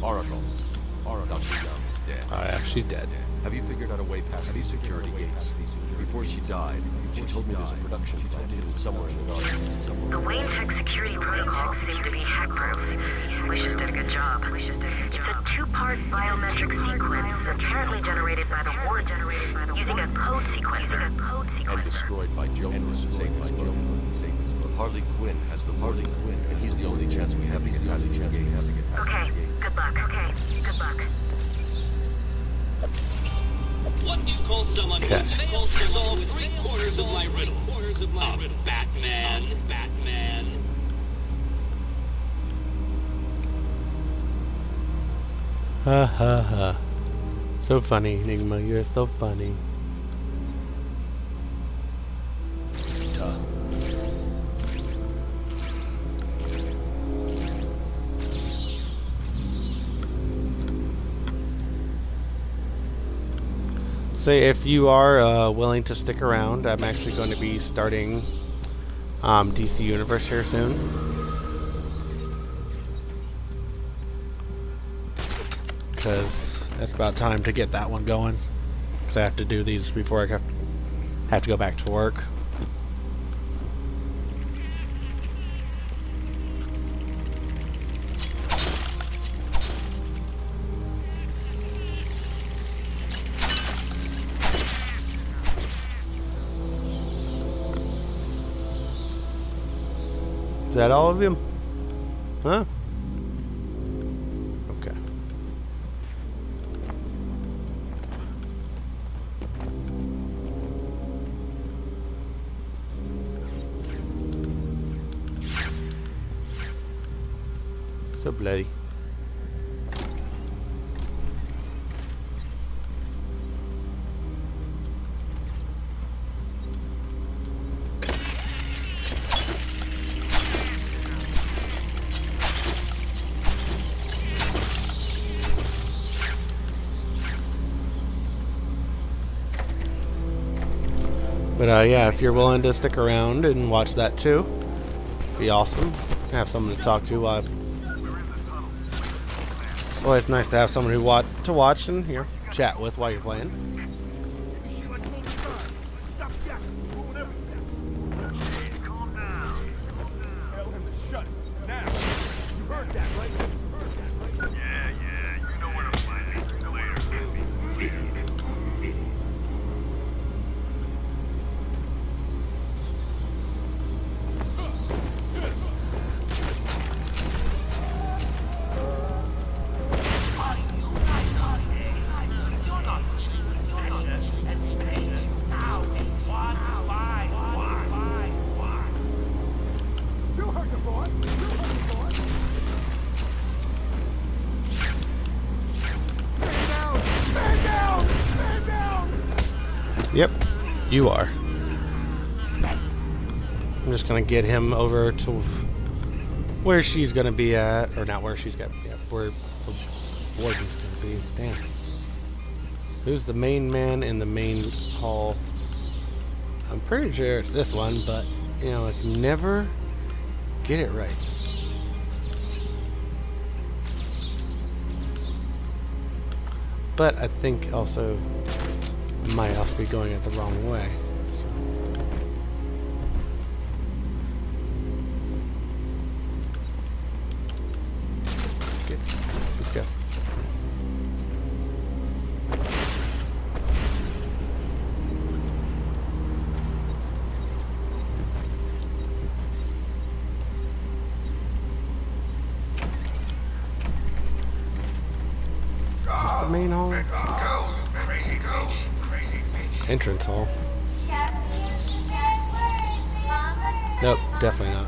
Oracle. Dr. Young is dead. Oh yeah, she's dead. Have you figured out a way past these security gates? Before she died, she told me there's a production plant hidden somewhere in the garden. The Wayne Tech security protocols seem to be hack-proof. Lucius did a good job. It's a two-part biometric sequence apparently generated by the Warden using a code sequence. And destroyed by Joker in the safest mode. Harley Quinn has the Harley Quinn, and he's the only chance we have to get past these gates. Okay, good luck. What do you call someone who fails to solve 3/4 of my riddle? Batman. Ha ha ha. So funny, Enigma. You're so funny. So if you are willing to stick around, I'm actually going to be starting DC Universe here soon. Because it's about time to get that one going. Because I have to do these before I have to go back to work. Is that all of them? Huh? Okay. So bloody. But yeah, if you're willing to stick around and watch that too, it'd be awesome. Have someone to talk to while it's always nice to have someone who watch and chat with while you're playing. Yep, you are. I'm just gonna get him over to where she's gonna be at, or not where she's got. Yeah, where the warden's gonna be. Damn. Who's the main man in the main hall? I'm pretty sure it's this one, but you know, I can never get it right. But I think also I might also be going it the wrong way. Okay, let's go. Is this the main hall? Entrance hall. Nope, definitely not.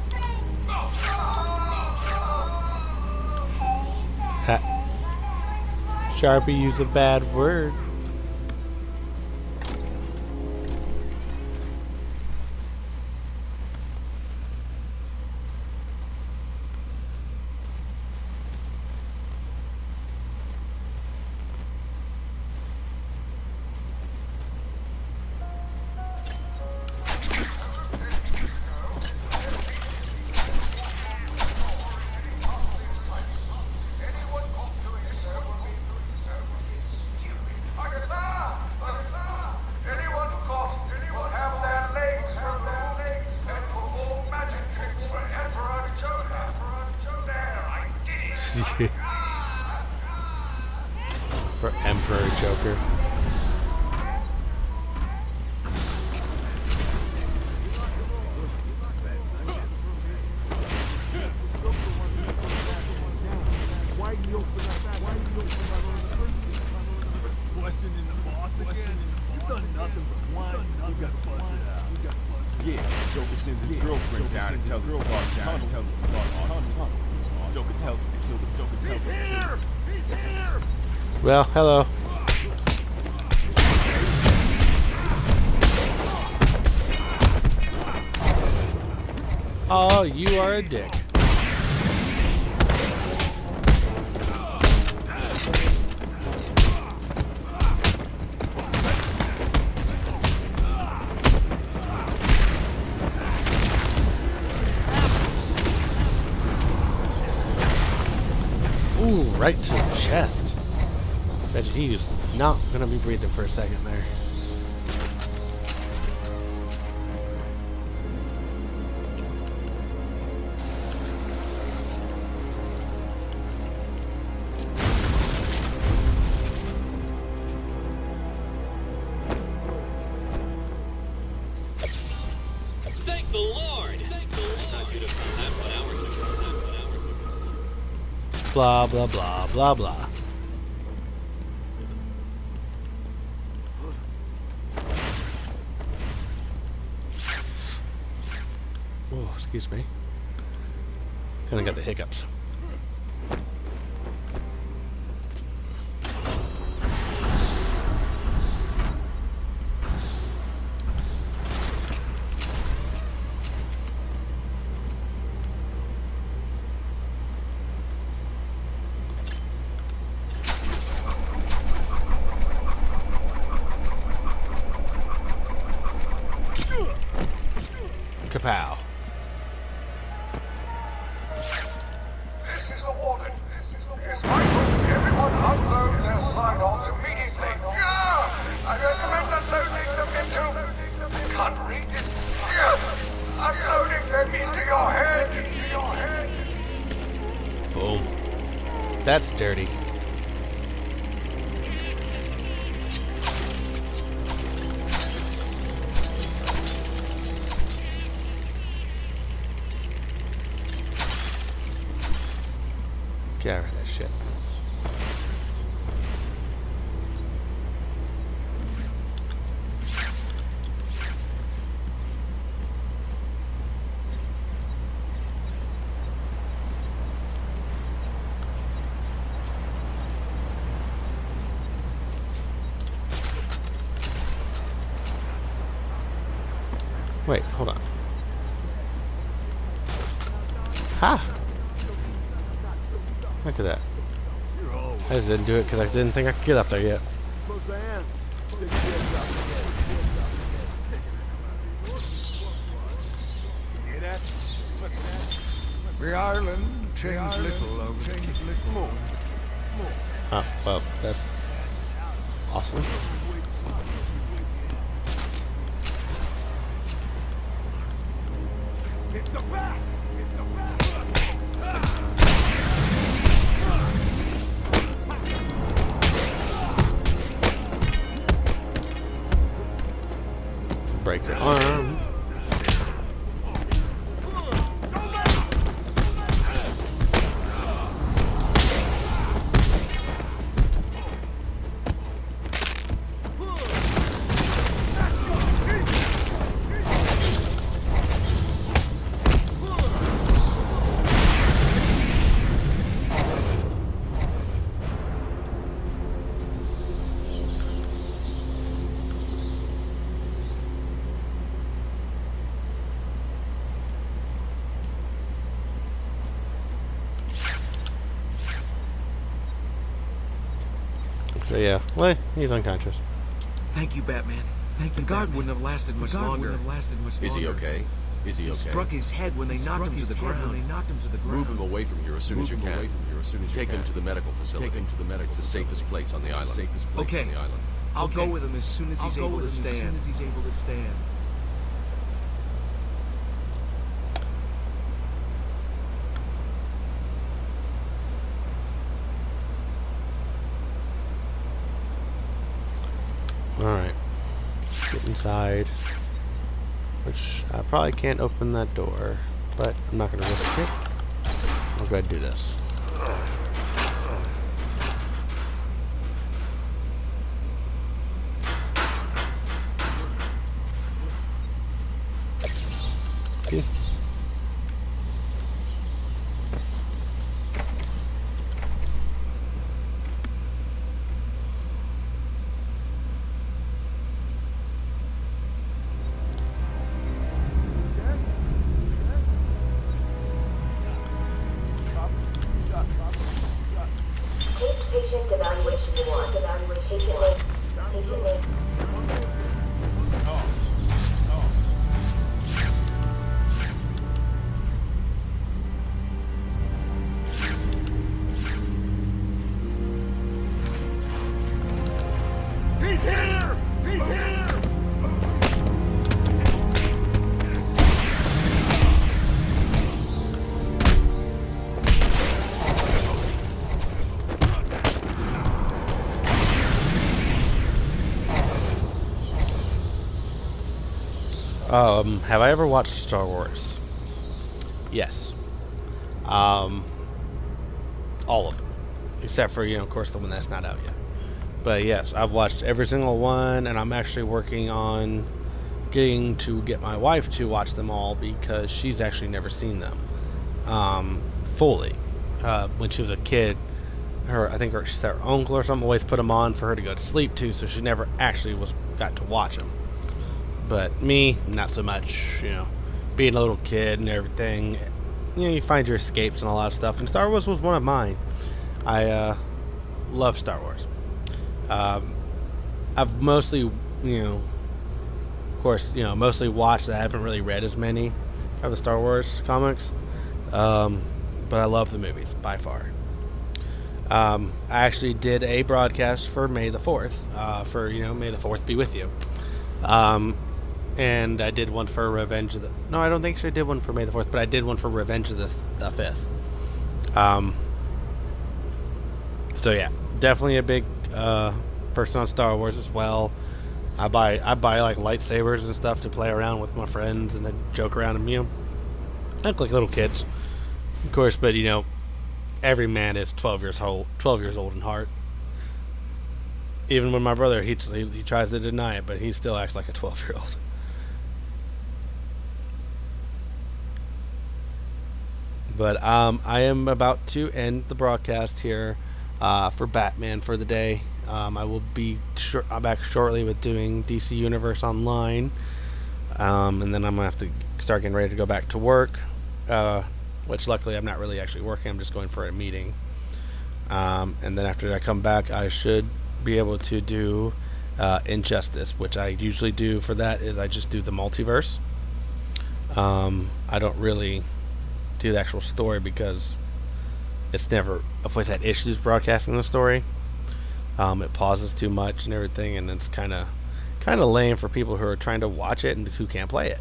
Ha. Sharpie used a bad word. For Emperor Joker. Yeah, Joker sends his girlfriend down and tells her to guard down. Joker tells us to kill the Joker. Tells us He's here! Well, hello. Oh, you are a dick. Ooh, right to the chest. Bet he's not gonna be breathing for a second there. Thank the Lord! Thank the Lord! Not good about that 1 hour ago. Blah, blah, blah, blah, blah. Oh, excuse me. Kinda got the hiccups. pow. This is the warden. It's vital everyone unload their sign-ons immediately. Yeah! I recommend unloading them into... Can't read this. Yeah! Unloading them into your head. Boom. That's dirty. Get rid of that shit. Wait, hold on. Ha! Look at that. I just didn't do it because I didn't think I could get up there yet. The island changed little over more. Oh, well, that's awesome. It's the back! Break your arm. So yeah, well, he's unconscious. Thank you, Batman. Thank you. The guard wouldn't have lasted much longer. Is he okay? Is he okay? He struck his head when they knocked him to the ground. Move him away from here as soon as you can. Take him to the medical facility. It's the safest place on the island. Okay. I'll go with him as soon as he's able to stand. Alright. Get inside. Which I probably can't open that door, but I'm not going to risk it. I'll go ahead and do this. Okay. Patient evaluation 1. Patient name. He's here! He's here! Have I ever watched Star Wars? Yes. All of them. Except for, of course, the one that's not out yet. But yes, I've watched every single one, and I'm actually working on getting to get my wife to watch them all because she's actually never seen them fully. When she was a kid, I think her uncle or something always put them on for her to go to sleep to, so she never actually got to watch them. But me, not so much. Being a little kid and everything, you find your escapes and a lot of stuff. And Star Wars was one of mine. I love Star Wars. I've mostly, of course, mostly watched. I haven't really read as many. of the Star Wars comics. But I love the movies by far. I actually did a broadcast for May the 4th, for, May the 4th be with you. And I did one for Revenge of the... No, I don't think I did one for May the 4th, but I did one for Revenge of the 5th. So yeah, definitely a big person on Star Wars as well. I buy like lightsabers and stuff to play around with my friends and then joke around and, act like little kids. Of course, but every man is 12 years old in heart. Even when my brother, he tries to deny it, but he still acts like a 12-year-old. But I am about to end the broadcast here for Batman for the day. I will be back shortly with doing DC Universe Online, and then I'm gonna have to start getting ready to go back to work. Which luckily I'm not really actually working. I'm just going for a meeting. And then after I come back, I should be able to do Injustice, which I usually do for that is I just do the multiverse. I don't really do the actual story because I've always had issues broadcasting the story. It pauses too much and everything, and it's kind of lame for people who are trying to watch it and who can't play it,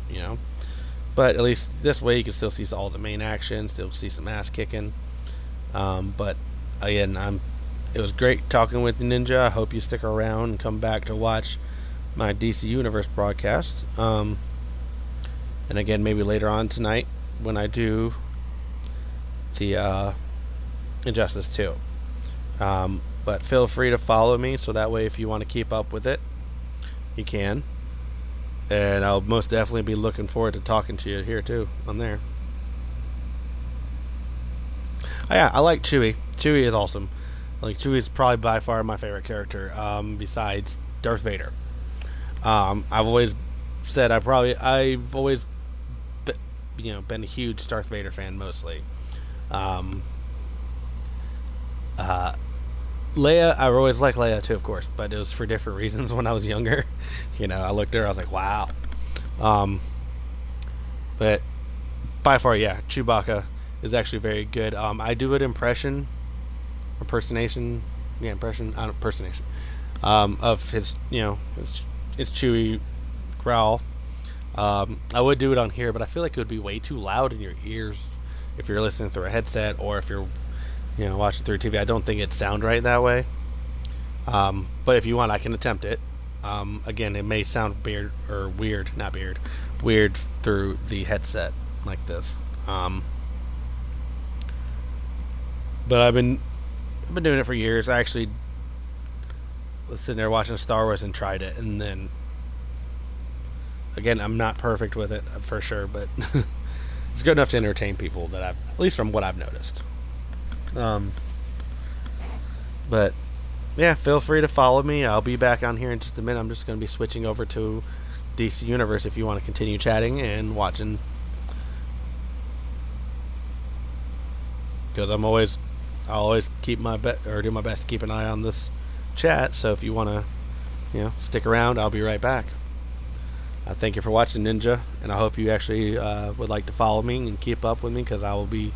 But at least this way you can still see all the main action, still see some ass kicking. But again, it was great talking with Ninja. I hope you stick around and come back to watch my DC Universe broadcast. And again, maybe later on tonight when I do the Injustice 2. But feel free to follow me so that way if you want to keep up with it, you can. And I'll most definitely be looking forward to talking to you here too on there. Oh, yeah, I like Chewie. Chewie is awesome. Like Chewie is probably by far my favorite character, besides Darth Vader. I've always said I've always been a huge Darth Vader fan mostly. Leia, I always liked Leia too, of course, but it was for different reasons when I was younger. I looked at her, I was like, wow. But by far, yeah, Chewbacca is actually very good. I do an impression of his, his Chewie growl. I would do it on here, but I feel like it would be way too loud in your ears if you're listening through a headset or if you're watching through TV. I don't think it'd sound right that way. But if you want, I can attempt it. Again, it may sound weird through the headset like this. But I've been doing it for years. I actually was sitting there watching Star Wars and tried it, and then again, I'm not perfect with it for sure, but it's good enough to entertain people at least from what I've noticed. But yeah, feel free to follow me. I'll be back on here in just a minute. I'm just going to be switching over to DC Universe if you want to continue chatting and watching, because I'll always keep do my best to keep an eye on this chat. So if you want to stick around, I'll be right back. Thank you for watching, Ninja, and I hope you actually would like to follow me and keep up with me, because I will be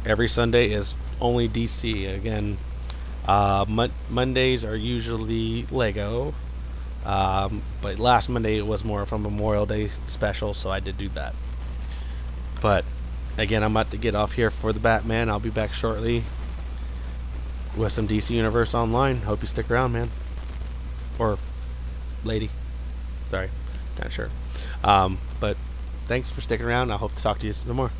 every Sunday is only DC. Again, Mondays are usually Lego, but last Monday it was more from Memorial Day special, so I did do that. But again, I'm about to get off here for the Batman. I'll be back shortly with some DC Universe Online. Hope you stick around, man. Or lady. Sorry, not sure. But thanks for sticking around. I hope to talk to you some more.